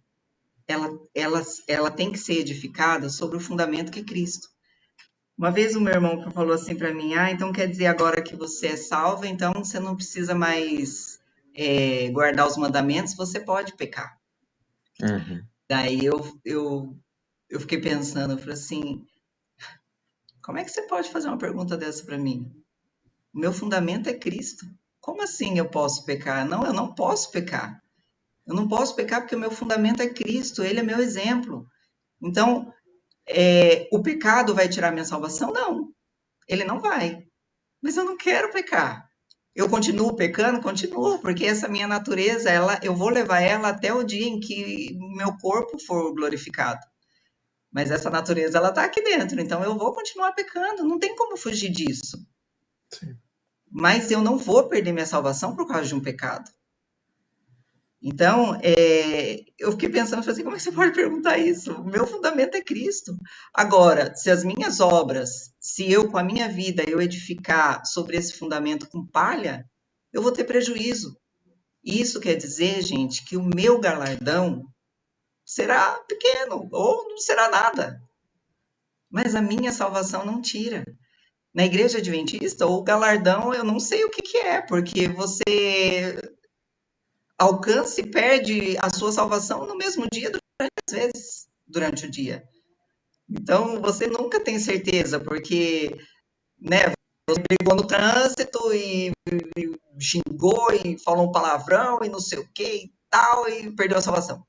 ela tem que ser edificada sobre o fundamento que é Cristo. Uma vez o meu irmão falou assim para mim, então quer dizer agora que você é salva, então você não precisa mais guardar os mandamentos, você pode pecar. uhum. Daí eu fiquei pensando, eu falei assim, como é que você pode fazer uma pergunta dessa para mim? O meu fundamento é Cristo. Como assim eu posso pecar? Não, eu não posso pecar. Eu não posso pecar porque o meu fundamento é Cristo, Ele é meu exemplo. Então, o pecado vai tirar minha salvação? Não, ele não vai. Mas eu não quero pecar. Eu continuo pecando? Continuo, porque essa minha natureza, eu vou levar ela até o dia em que meu corpo for glorificado. Mas essa natureza, ela está aqui dentro, então eu vou continuar pecando, não tem como fugir disso. Sim. Mas eu não vou perder minha salvação por causa de um pecado. Então, eu fiquei pensando, falei assim, como é que você pode perguntar isso? O meu fundamento é Cristo. Agora, se as minhas obras, se eu, com a minha vida, eu edificar sobre esse fundamento com palha, eu vou ter prejuízo. Isso quer dizer, gente, que o meu galardão será pequeno ou não será nada. Mas a minha salvação não tira. Na igreja adventista, o galardão eu não sei o que, que é, porque você alcança e perde a sua salvação no mesmo dia, às vezes, durante o dia. Então, você nunca tem certeza, porque, né, você brigou no trânsito e xingou e falou um palavrão e não sei o que e tal, e perdeu a salvação.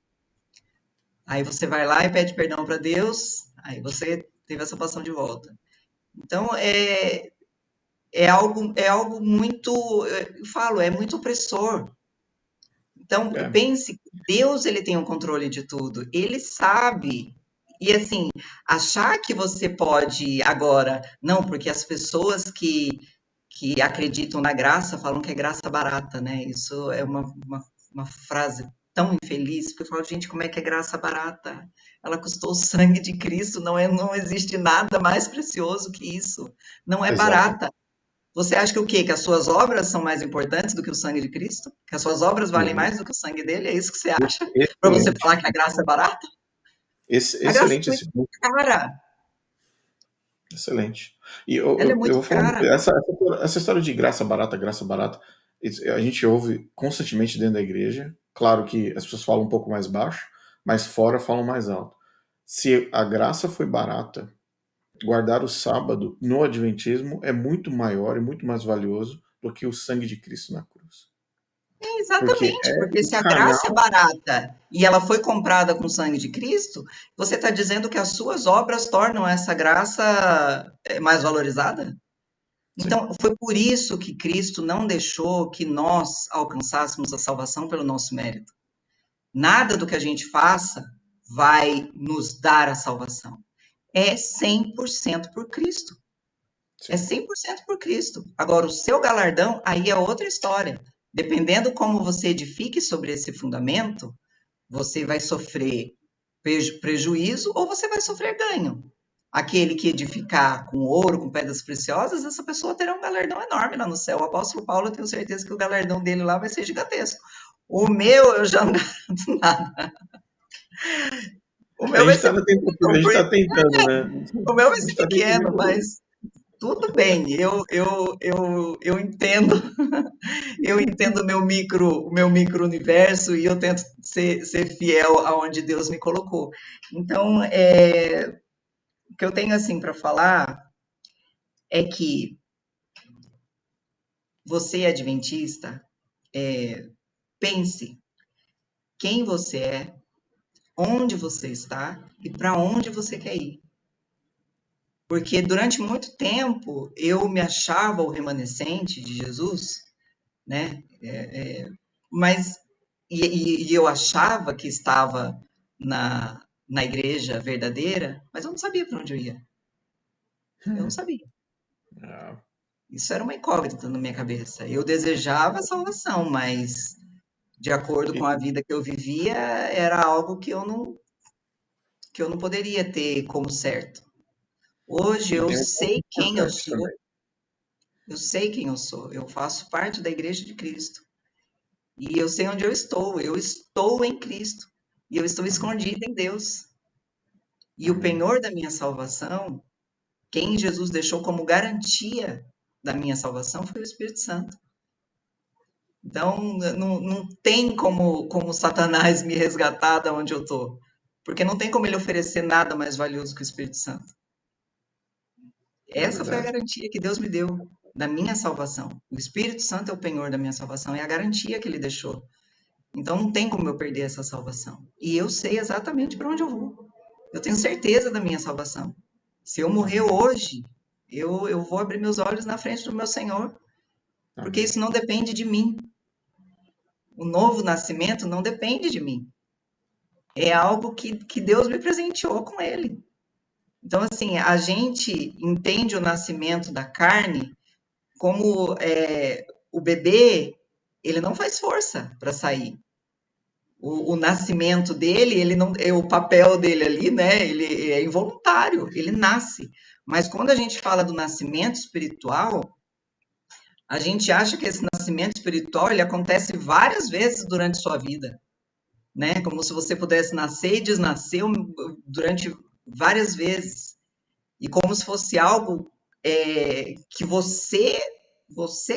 Aí você vai lá e pede perdão para Deus, aí você teve a salvação de volta. Então, é algo muito, eu falo, é muito opressor. Então, É, pense que Deus ele tem o controle de tudo, ele sabe. E assim, achar que você pode agora, não, porque as pessoas que acreditam na graça falam que é graça barata, né? Isso é uma frase tão infeliz, porque eu falo, gente, como é que é graça barata? Ela custou o sangue de Cristo, não existe nada mais precioso que isso. Não é exato. barata. Você acha que o quê? Que as suas obras são mais importantes do que o sangue de Cristo? Que as suas obras valem Uhum. mais do que o sangue dele? É isso que você acha? Para você Excelente. falar que a graça é barata? A graça é Excelente muito esse ponto. cara. Excelente. E eu, Ela é eu muito vou falar, cara. essa história de graça barata, a gente ouve constantemente dentro da igreja. Claro que as pessoas falam um pouco mais baixo, mas fora falam mais alto. Se a graça foi barata, guardar o sábado no Adventismo é muito maior e muito mais valioso do que o sangue de Cristo na cruz. Porque Exatamente, é porque o se a graça é canal. barata e ela foi comprada com o sangue de Cristo, você está dizendo que as suas obras tornam essa graça mais valorizada? Sim, Então, foi por isso que Cristo não deixou que nós alcançássemos a salvação pelo nosso mérito. Nada do que a gente faça vai nos dar a salvação. É 100% por Cristo. É sim. 100% por Cristo. Agora, o seu galardão, aí é outra história. Dependendo como você edifique sobre esse fundamento, você vai sofrer prejuízo ou você vai sofrer ganho. Aquele que edificar com ouro, com pedras preciosas, essa pessoa terá um galardão enorme lá no céu. O apóstolo Paulo, eu tenho certeza que o galardão dele lá vai ser gigantesco. O meu, eu já não garanto nada. O A meu gente vai está ser na tentativa, a gente está tentando, né? o meu A vai gente ser está tentando pequeno, evoluir. mas tudo bem. Eu entendo, eu entendo o meu micro universo e eu tento ser fiel aonde Deus me colocou. Então, o que eu tenho assim para falar é que você é adventista, pense quem você é, onde você está e para onde você quer ir. Porque durante muito tempo eu me achava o remanescente de Jesus, né? Mas e eu achava que estava na igreja verdadeira, mas eu não sabia para onde eu ia. Eu não sabia. Ah, Isso era uma incógnita na minha cabeça. Eu desejava a salvação, mas de acordo com e, a vida que eu vivia, era algo que eu não poderia ter como certo. Hoje e eu tem um ponto sei quem eu importante sou, também. eu sei quem eu sou, eu faço parte da Igreja de Cristo. E eu sei onde eu estou em Cristo. E eu estou Amém. escondido em Deus. E o Amém. penhor da minha salvação, quem Jesus deixou como garantia da minha salvação foi o Espírito Santo. Então, não tem como Satanás me resgatar da onde eu estou. Porque não tem como ele oferecer nada mais valioso que o Espírito Santo. É Essa foi a verdade. garantia que Deus me deu da minha salvação. O Espírito Santo é o penhor da minha salvação, é a garantia que ele deixou. Então não tem como eu perder essa salvação. E eu sei exatamente para onde eu vou. Eu tenho certeza da minha salvação. Se eu morrer Amém. hoje, eu vou abrir meus olhos na frente do meu Senhor, porque Amém. isso não depende de mim. O novo nascimento não depende de mim. É algo que Deus me presenteou com ele. Então, assim, a gente entende o nascimento da carne como o bebê, ele não faz força para sair. O nascimento dele, ele não, o papel dele ali, né? Ele é involuntário, ele nasce. Mas quando a gente fala do nascimento espiritual, a gente acha que esse nascimento espiritual ele acontece várias vezes durante sua vida, né? Como se você pudesse nascer e desnascer durante várias vezes, e como se fosse algo que você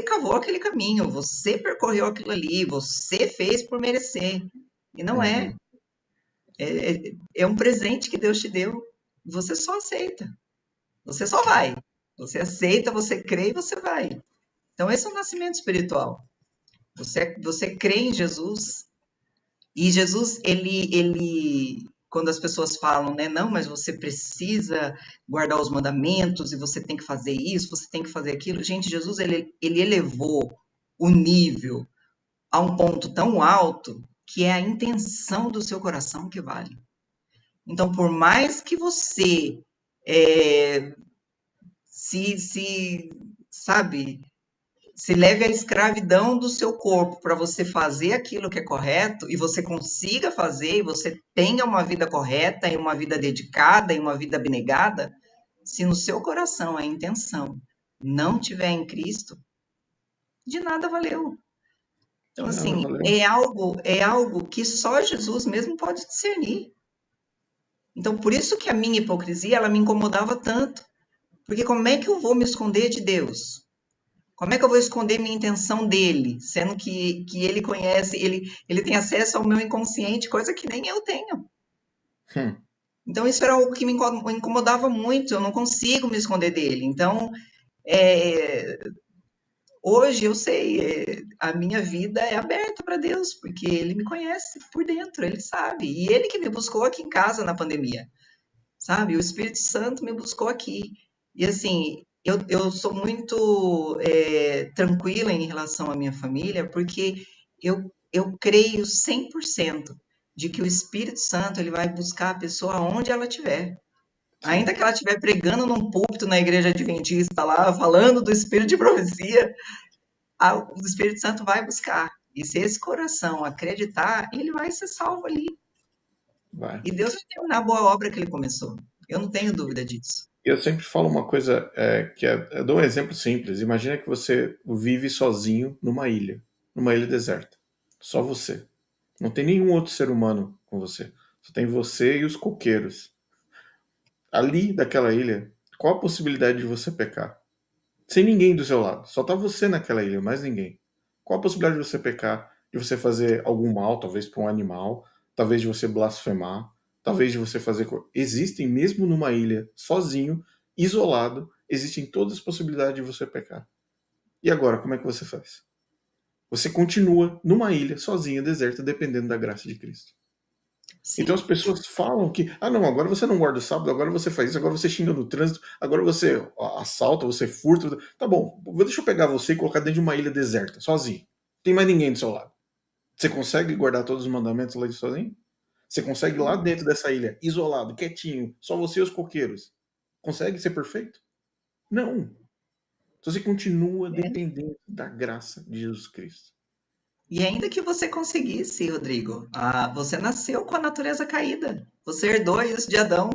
cavou aquele caminho, você percorreu aquilo ali, você fez por merecer. E não é. Uhum. É um presente que Deus te deu. Você só aceita. Você só vai. Você aceita, você crê e você vai. Então, esse é o nascimento espiritual. Você crê em Jesus. E Jesus, quando as pessoas falam, né, não, mas você precisa guardar os mandamentos e você tem que fazer isso, você tem que fazer aquilo. Gente, Jesus, ele elevou o nível a um ponto tão alto que é a intenção do seu coração que vale. Então, por mais que você sabe, se leve à escravidão do seu corpo para você fazer aquilo que é correto e você consiga fazer e você tenha uma vida correta e uma vida dedicada e uma vida abnegada, se no seu coração a intenção não tiver em Cristo, de nada valeu. Então, De nada, assim, valeu. é algo que só Jesus mesmo pode discernir. Então, por isso que a minha hipocrisia, ela me incomodava tanto. Porque como é que eu vou me esconder de Deus? Como é que eu vou esconder minha intenção dele, sendo que ele conhece, ele tem acesso ao meu inconsciente, coisa que nem eu tenho. Então, isso era algo que me incomodava muito, eu não consigo me esconder dele. Então, hoje eu sei, a minha vida é aberta para Deus, porque ele me conhece por dentro, ele sabe. E ele que me buscou aqui em casa na pandemia, sabe? O Espírito Santo me buscou aqui. E assim, eu sou muito tranquila em relação à minha família, porque eu creio 100% de que o Espírito Santo ele vai buscar a pessoa onde ela estiver. Ainda Sim. que ela estiver pregando num púlpito na igreja adventista lá, falando do Espírito de profecia, o Espírito Santo vai buscar. E se esse coração acreditar, ele vai ser salvo ali. Vai. E Deus vai terminar a boa obra que ele começou. Eu não tenho dúvida disso. Eu sempre falo uma coisa eu dou um exemplo simples. Imagina que você vive sozinho numa ilha deserta. Só você. Não tem nenhum outro ser humano com você. Só tem você e os coqueiros. Ali daquela ilha, qual a possibilidade de você pecar? Sem ninguém do seu lado. Só tá você naquela ilha, mais ninguém. Qual a possibilidade de você pecar? De você fazer algum mal, talvez para um animal, talvez de você blasfemar, talvez de você fazer. Existem, mesmo numa ilha, sozinho, isolado, existem todas as possibilidades de você pecar. E agora, como é que você faz? Você continua numa ilha, sozinha, deserta, dependendo da graça de Cristo. Então as Sim, pessoas falam que, não, agora você não guarda o sábado, agora você faz isso, agora você xinga no trânsito, agora você assalta, você furta. Tá bom, deixa eu pegar você e colocar dentro de uma ilha deserta, sozinho. Não tem mais ninguém do seu lado. Você consegue guardar todos os mandamentos lá de sozinho? Você consegue lá dentro dessa ilha, isolado, quietinho, só você e os coqueiros? Consegue ser perfeito? Não. Então você continua dependendo da graça de Jesus Cristo. e ainda que você conseguisse, Rodrigo, você nasceu com a natureza caída. Você herdou isso de Adão.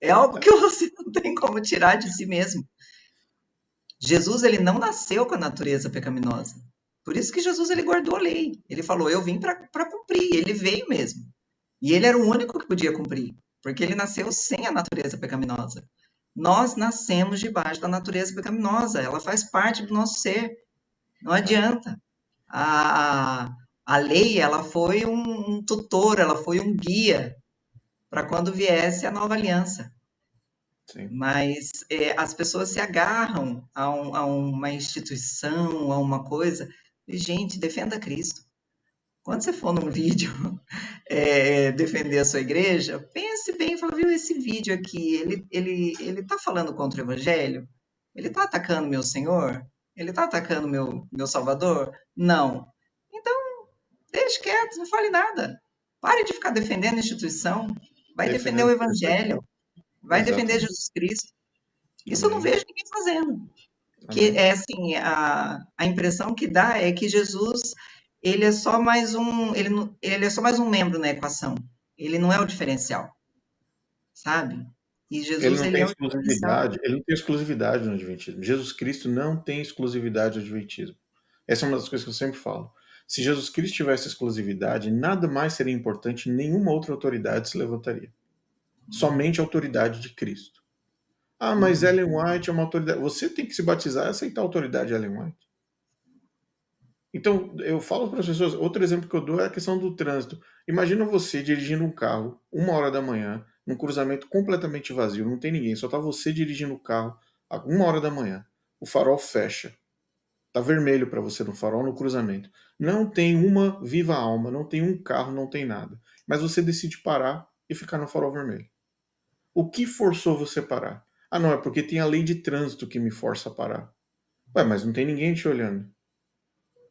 É algo que você não tem como tirar de si mesmo. Jesus, ele não nasceu com a natureza pecaminosa. Por isso que Jesus, ele guardou a lei. Ele falou, eu vim para cumprir. Ele veio mesmo. E ele era o único que podia cumprir, porque ele nasceu sem a natureza pecaminosa. Nós nascemos debaixo da natureza pecaminosa. Ela faz parte do nosso ser. Não adianta. A lei, ela foi um tutor, ela foi um guia para quando viesse a nova aliança. Sim. Mas as pessoas se agarram a uma instituição, a uma coisa. E, gente, defenda Cristo. Quando você for num vídeo defender a sua igreja, pense bem e fala, viu, esse vídeo aqui, ele tá falando contra o evangelho? Ele tá atacando meu Senhor? Ele tá atacando meu Salvador? Não. Então, deixe quieto, não fale nada. Pare de ficar defendendo a instituição. Vai defender o Defendendo Evangelho. Vai defender exatamente. Jesus Cristo. Isso eu não Amém. vejo ninguém fazendo. Que Amém. é assim, a impressão que dá é que Jesus, ele é só mais um, ele é só mais um membro na equação. Ele não é o diferencial, sabe? E Ele Jesus, não ele tem é o diferencial. exclusividade, ele não tem exclusividade no Adventismo. Jesus Cristo não tem exclusividade no Adventismo. Essa é uma das coisas que eu sempre falo. Se Jesus Cristo tivesse exclusividade, nada mais seria importante, nenhuma outra autoridade se levantaria. Somente a autoridade de Cristo. Ah, mas Uhum, Ellen White é uma autoridade. Você tem que se batizar e aceitar a autoridade de Ellen White. Então, eu falo para as pessoas, outro exemplo que eu dou é a questão do trânsito. Imagina você dirigindo um carro, 1 hora da manhã, num cruzamento completamente vazio, não tem ninguém, só tá você dirigindo o carro a 1 hora da manhã. O farol fecha. Tá vermelho para você no farol, no cruzamento. Não tem uma viva alma, não tem um carro, não tem nada. Mas você decide parar e ficar no farol vermelho. O que forçou você parar? Ah, não, é porque tem a lei de trânsito que me força a parar. Ué, mas não tem ninguém te olhando.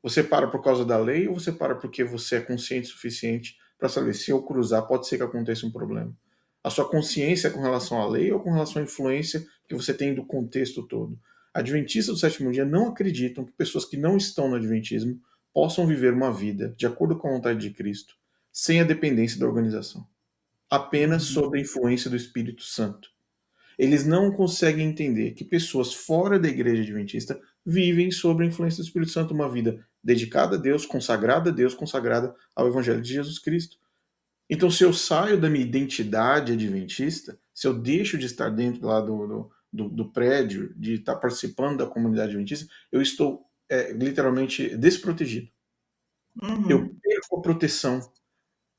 Você para por causa da lei ou você para porque você é consciente o suficiente para saber se eu cruzar pode ser que aconteça um problema? A sua consciência é com relação à lei ou com relação à influência que você tem do contexto todo? Adventistas do sétimo dia não acreditam que pessoas que não estão no Adventismo possam viver uma vida de acordo com a vontade de Cristo, sem a dependência da organização, apenas uhum, sob a influência do Espírito Santo. Eles não conseguem entender que pessoas fora da igreja adventista vivem sob a influência do Espírito Santo uma vida dedicada a Deus, consagrada ao Evangelho de Jesus Cristo. Então, se eu saio da minha identidade adventista, se eu deixo de estar dentro lá do prédio, de estar participando da comunidade adventista, eu estou literalmente desprotegido. Eu uhum. perco a proteção.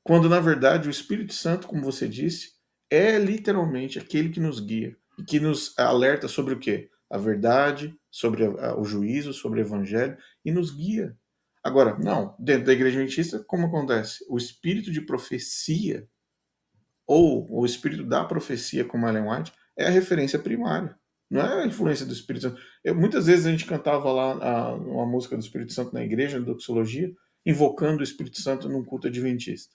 Quando, na verdade, o Espírito Santo, como você disse, é literalmente aquele que nos guia e que nos alerta sobre o quê? A verdade, sobre o juízo, sobre o evangelho e nos guia. Agora, não, dentro da igreja adventista, como acontece? O espírito de profecia ou o espírito da profecia, como Ellen White, é a referência primária. Não é a influência do Espírito Santo. Muitas vezes a gente cantava lá uma música do Espírito Santo na igreja, na doxologia, invocando o Espírito Santo num culto adventista.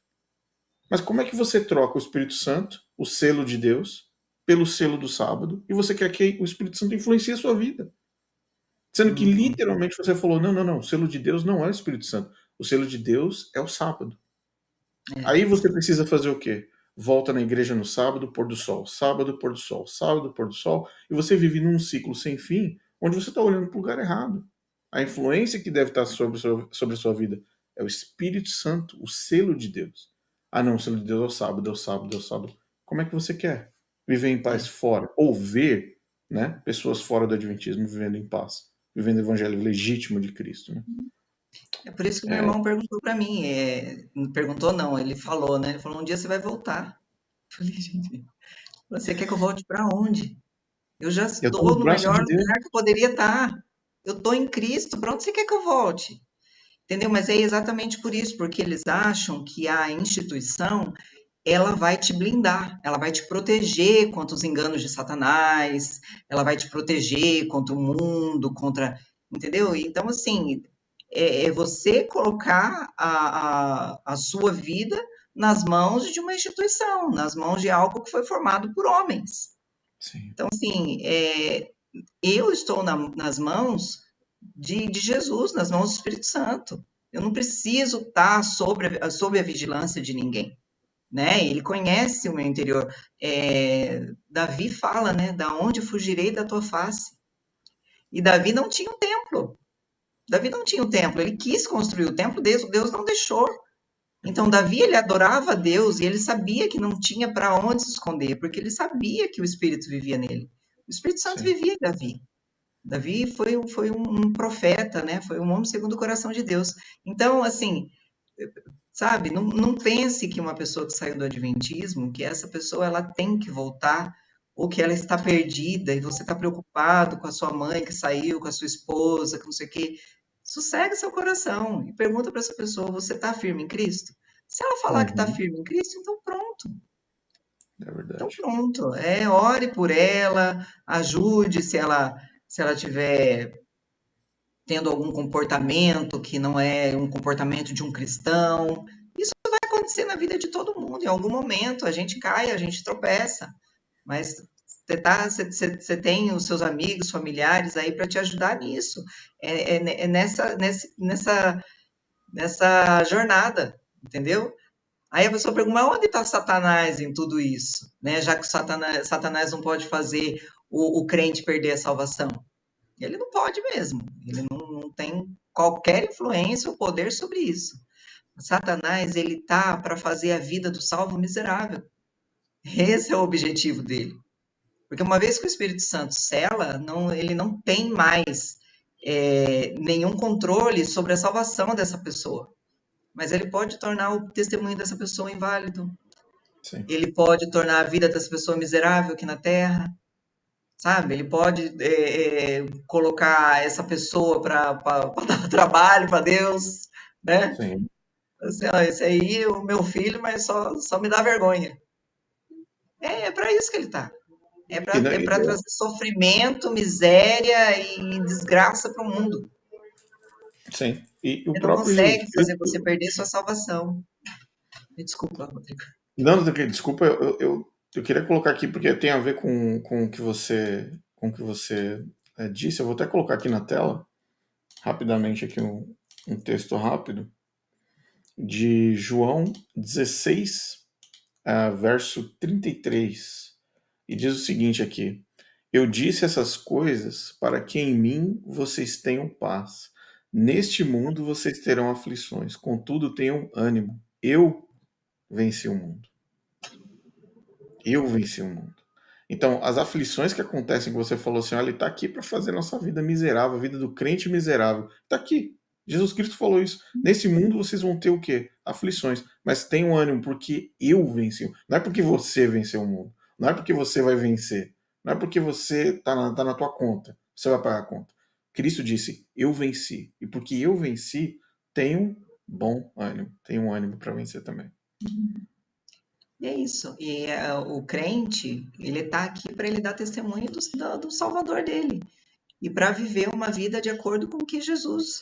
Mas como é que você troca o Espírito Santo, o selo de Deus, pelo selo do sábado, e você quer que o Espírito Santo influencie a sua vida? Sendo que Uhum. literalmente você falou: não, não, não, o selo de Deus não é o Espírito Santo. O selo de Deus é o sábado. É. Aí você precisa fazer o quê? Volta na igreja no sábado, pôr do sol, sábado, pôr do sol, sábado, pôr do sol, e você vive num ciclo sem fim, onde você está olhando para o lugar errado. A influência que deve estar sobre a sua vida é o Espírito Santo, o selo de Deus. Ah, não, o selo de Deus é o sábado, é o sábado, é o sábado. Como é que você quer viver em paz É. fora? Ou ver, né, pessoas fora do Adventismo vivendo em paz, vivendo o evangelho legítimo de Cristo, né? É por isso que meu É, irmão perguntou para mim, não perguntou não, ele falou, né? Ele falou, um dia você vai voltar. Eu falei, gente, você quer que eu volte para onde? Eu já eu estou estou no no braço melhor de Deus. lugar que eu poderia estar. Eu estou em Cristo, para onde você quer que eu volte? Entendeu? Mas é exatamente por isso, porque eles acham que a instituição, ela vai te blindar, ela vai te proteger contra os enganos de Satanás, ela vai te proteger contra o mundo, contra, entendeu? Então, assim, é você colocar a sua vida nas mãos de uma instituição, nas mãos de algo que foi formado por homens. Sim. Então, assim, eu estou nas mãos de Jesus, nas mãos do Espírito Santo. Eu não preciso estar sob a vigilância de ninguém, né? Ele conhece o meu interior. Davi fala, né? Da onde fugirei da tua face? E Davi não tinha um templo. Davi não tinha um templo. Ele quis construir o templo, Deus não deixou. Então, Davi, ele adorava a Deus e ele sabia que não tinha para onde se esconder, porque ele sabia que o Espírito vivia nele. O Espírito Santo Sim. vivia em Davi. Davi foi um profeta, né? Foi um homem segundo o coração de Deus. Então, assim, sabe, não pense que uma pessoa que saiu do adventismo, que essa pessoa ela tem que voltar, ou que ela está perdida e você está preocupado com a sua mãe que saiu, com a sua esposa, que não sei o quê. Sossega seu coração e pergunta para essa pessoa: você está firme em Cristo? Se ela falar que está Uhum. firme em Cristo, então pronto. É Então verdade. pronto. Ore por ela, ajude se ela tiver tendo algum comportamento que não é um comportamento de um cristão. Isso vai acontecer na vida de todo mundo. Em algum momento a gente cai, a gente tropeça, mas Você tem os seus amigos, familiares aí para te ajudar nisso. É nessa jornada, entendeu? Aí a pessoa pergunta, mas onde está Satanás em tudo isso? Né? Já que Satanás não pode fazer o crente perder a salvação. Ele não pode mesmo. Ele não tem qualquer influência ou poder sobre isso. Satanás, ele tá para fazer a vida do salvo miserável. Esse é o objetivo dele. Porque uma vez que o Espírito Santo sela, ele não tem mais nenhum controle sobre a salvação dessa pessoa. Mas ele pode tornar o testemunho dessa pessoa inválido. Sim. Ele pode tornar a vida dessa pessoa miserável aqui na Terra. Sabe? Ele pode colocar essa pessoa para dar trabalho para Deus, né? Sim. Assim, ó, esse aí é o meu filho, mas só me dá vergonha. É para isso que ele está. É para trazer sofrimento, miséria e desgraça para o mundo. Sim. E o Ele não próprio consegue Jesus fazer Cristo... você perder sua salvação. Me desculpa, Rodrigo. Não, desculpa, eu queria colocar aqui, porque tem a ver com o que você disse. Eu vou até colocar aqui na tela, rapidamente, aqui um texto rápido, de João 16, verso 33. E diz o seguinte aqui: Eu disse essas coisas para que em mim vocês tenham paz. Neste mundo vocês terão aflições, contudo tenham ânimo. Eu venci o mundo. Eu venci o mundo. Então, as aflições que acontecem, que você falou assim, olha, ele está aqui para fazer nossa vida miserável, a vida do crente miserável. Está aqui. Jesus Cristo falou isso. Nesse mundo vocês vão ter o quê? Aflições. Mas tenham ânimo, porque eu venci. Não é porque você venceu o mundo. Não é porque você vai vencer. Não é porque você está na tua conta. Você vai pagar a conta. Cristo disse, eu venci. E porque eu venci, tenham bom ânimo. Tenham ânimo para vencer também. E é isso. E o crente, ele está aqui para ele dar testemunho do Salvador dele. E para viver uma vida de acordo com o que Jesus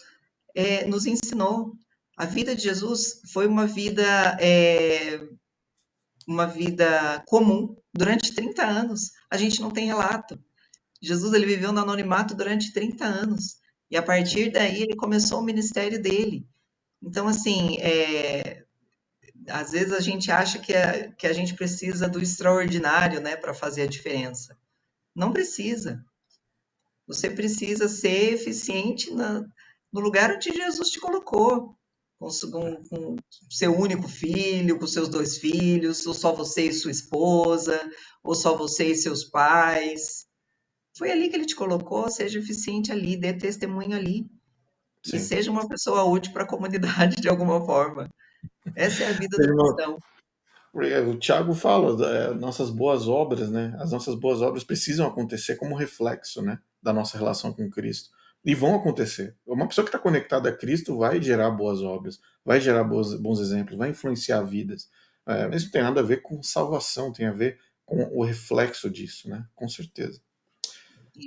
nos ensinou. A vida de Jesus foi uma vida comum durante 30 anos. A gente não tem relato. Jesus ele viveu no anonimato durante 30 anos. E a partir daí ele começou o ministério dele. Então, assim, às vezes a gente acha que a gente precisa do extraordinário, né, para fazer a diferença. Não precisa. Você precisa ser eficiente no lugar onde Jesus te colocou, com seu único filho, com seus 2 filhos, ou só você e sua esposa, ou só você e seus pais. Foi ali que ele te colocou, seja eficiente ali, dê testemunho ali. Sim. E seja uma pessoa útil para a comunidade de alguma forma. Essa é a vida do cristão. O Tiago fala, nossas boas obras, né? As nossas boas obras precisam acontecer como reflexo, né, da nossa relação com Cristo. E vão acontecer. Uma pessoa que está conectada a Cristo vai gerar boas obras, vai gerar bons exemplos, vai influenciar vidas. Mas não tem nada a ver com salvação, tem a ver com o reflexo disso, né? Com certeza.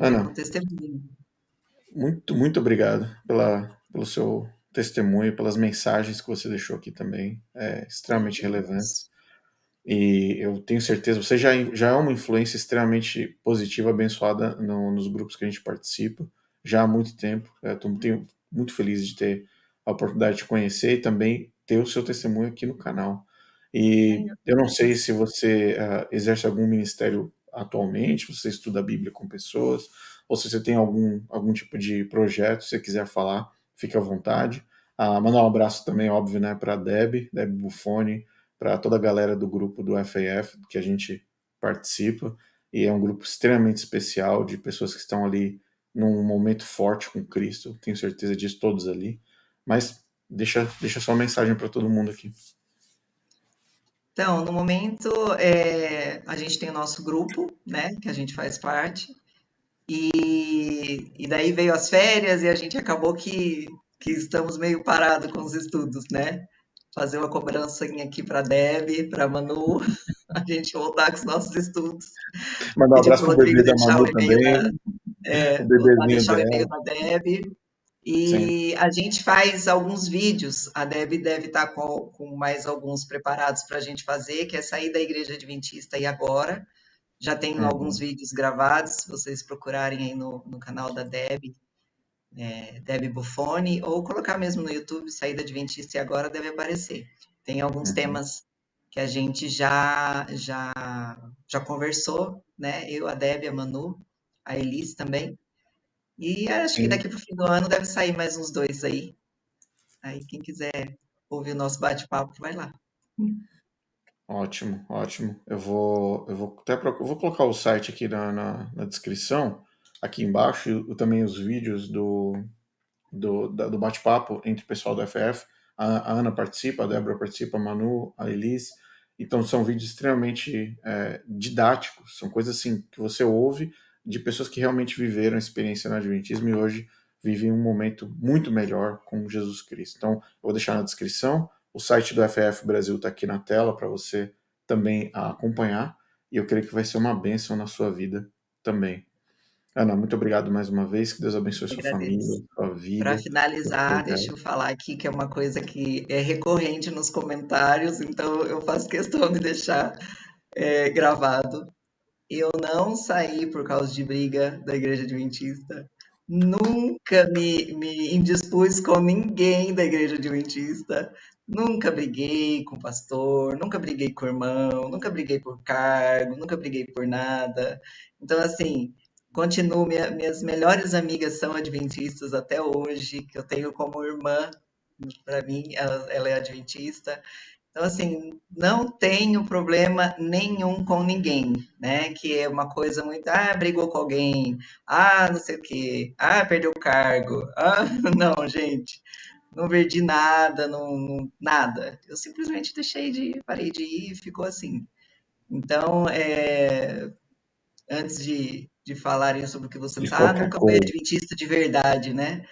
Ana, muito obrigado pelo seu testemunho, pelas mensagens que você deixou aqui também, extremamente relevantes. E eu tenho certeza, você já é uma influência extremamente positiva, abençoada nos grupos que a gente participa, já há muito tempo. Estou muito feliz de ter a oportunidade de conhecer e também ter o seu testemunho aqui no canal. E eu não sei se você exerce algum ministério atualmente, você estuda a Bíblia com pessoas, ou se você tem algum tipo de projeto, se você quiser falar, fique à vontade. Mandar um abraço também, óbvio, né, para a Debbie Buffoni, para toda a galera do grupo do FAF, que a gente participa, e é um grupo extremamente especial, de pessoas que estão ali num momento forte com Cristo, tenho certeza disso, todos ali. Mas deixa só uma mensagem para todo mundo aqui. Então, no momento, a gente tem o nosso grupo, né, que a gente faz parte, e daí veio as férias e a gente acabou que estamos meio parados com os estudos, né? Fazer uma cobrancinha aqui para a Deb, para a Manu, a gente voltar com os nossos estudos. Mandar um abraço pro bebê da Manu também. O bebezinho deixar dela. O e-mail da Deb. E sim, a gente faz alguns vídeos, a Deb deve estar com mais alguns preparados para a gente fazer, que é sair da Igreja Adventista e agora, Já tenho alguns vídeos gravados, se vocês procurarem aí no canal da Deb, Deb Buffoni, ou colocar mesmo no YouTube, Saída Adventista e Agora deve aparecer. Tem alguns temas que a gente já conversou, né? Eu, a Deb, a Manu, a Elis também. E acho que Sim. daqui para o fim do ano deve sair mais uns 2 aí. Aí quem quiser ouvir o nosso bate-papo, vai lá. Ótimo, ótimo. Eu vou colocar o site aqui na descrição, aqui embaixo, e também os vídeos do bate-papo entre o pessoal do FF. A Ana participa, a Débora participa, a Manu, a Elis. Então são vídeos extremamente didáticos, são coisas assim que você ouve de pessoas que realmente viveram a experiência no Adventismo e hoje vivem um momento muito melhor com Jesus Cristo. Então eu vou deixar na descrição. O site do FF Brasil está aqui na tela para você também acompanhar. E eu creio que vai ser uma bênção na sua vida também. Ana, muito obrigado mais uma vez. Que Deus abençoe sua família, Agradeço. sua Para vida, seus finalizar, deixa eu projetos. falar aqui que é uma coisa que é recorrente nos comentários, então eu faço questão de deixar gravado. Eu não saí por causa de briga da Igreja Adventista. Nunca me indispus com ninguém da Igreja Adventista. Nunca briguei com o pastor, nunca briguei com o irmão, nunca briguei por cargo, nunca briguei por nada. Então, assim, continuo. Minhas melhores amigas são adventistas até hoje, que eu tenho como irmã. Para mim, ela é adventista. Então, assim, não tenho problema nenhum com ninguém, né? Que é uma coisa muito, brigou com alguém, não sei o quê, perdeu o cargo. Não, gente, não perdi nada, nada. Eu simplesmente parei de ir e ficou assim. Então, antes de falarem sobre o que você De tá, qualquer nunca fui coisa. adventista de verdade, né?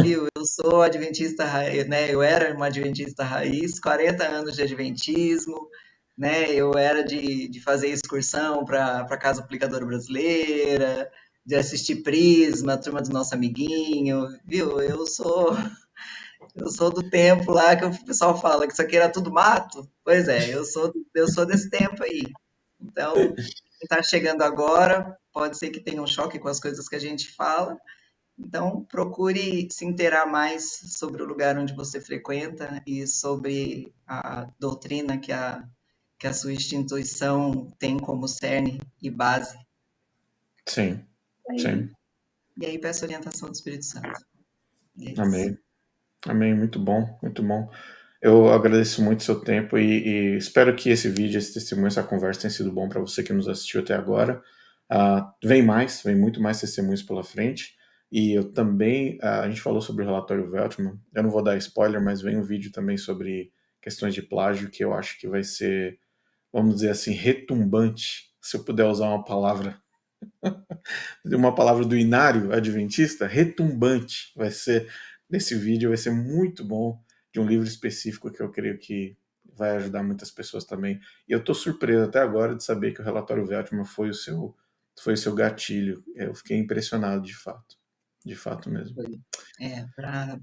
Viu? Eu sou adventista raiz, né? Eu era uma adventista raiz, 40 anos de adventismo, né? Eu era de fazer excursão para a Casa Aplicadora Brasileira, de assistir Prisma, a turma do nosso amiguinho, viu? Eu sou do tempo lá que o pessoal fala que isso aqui era tudo mato. Pois é, eu sou desse tempo aí. Então, quem está chegando agora, pode ser que tenha um choque com as coisas que a gente fala, então, procure se inteirar mais sobre o lugar onde você frequenta e sobre a doutrina que a sua instituição tem como cerne e base. Sim, E, sim. e aí peço orientação do Espírito Santo. É isso. Amém. Amém. Muito bom, muito bom. Eu agradeço muito o seu tempo e espero que esse vídeo, esse testemunho, essa conversa tenha sido bom para você que nos assistiu até agora. Vem muito mais testemunhos pela frente. E eu também, a gente falou sobre o relatório Veltman. Eu não vou dar spoiler, mas vem um vídeo também sobre questões de plágio que eu acho que vai ser, vamos dizer assim, retumbante, se eu puder usar uma palavra do inário adventista, retumbante. Vai ser, nesse vídeo, vai ser muito bom, de um livro específico que eu creio que vai ajudar muitas pessoas também. E eu estou surpreso até agora de saber que o relatório Veltman foi o seu gatilho. Eu fiquei impressionado de fato mesmo.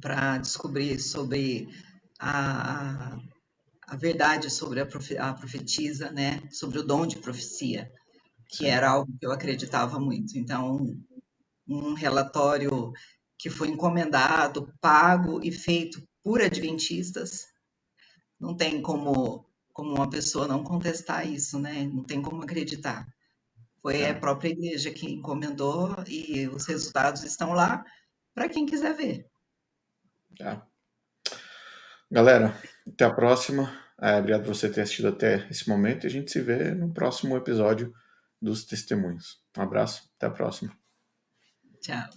Para descobrir sobre a, a verdade sobre a profetisa, né? Sobre o dom de profecia, que Sim, era algo que eu acreditava muito. Então, um relatório que foi encomendado, pago e feito por adventistas, não tem como uma pessoa não contestar isso, né? Não tem como acreditar. Foi a é, própria igreja que encomendou e os resultados estão lá para quem quiser ver. é. Galera, até a próxima. Obrigado por você ter assistido até esse momento e a gente se vê no próximo episódio dos Testemunhos. Um abraço, até a próxima. Tchau.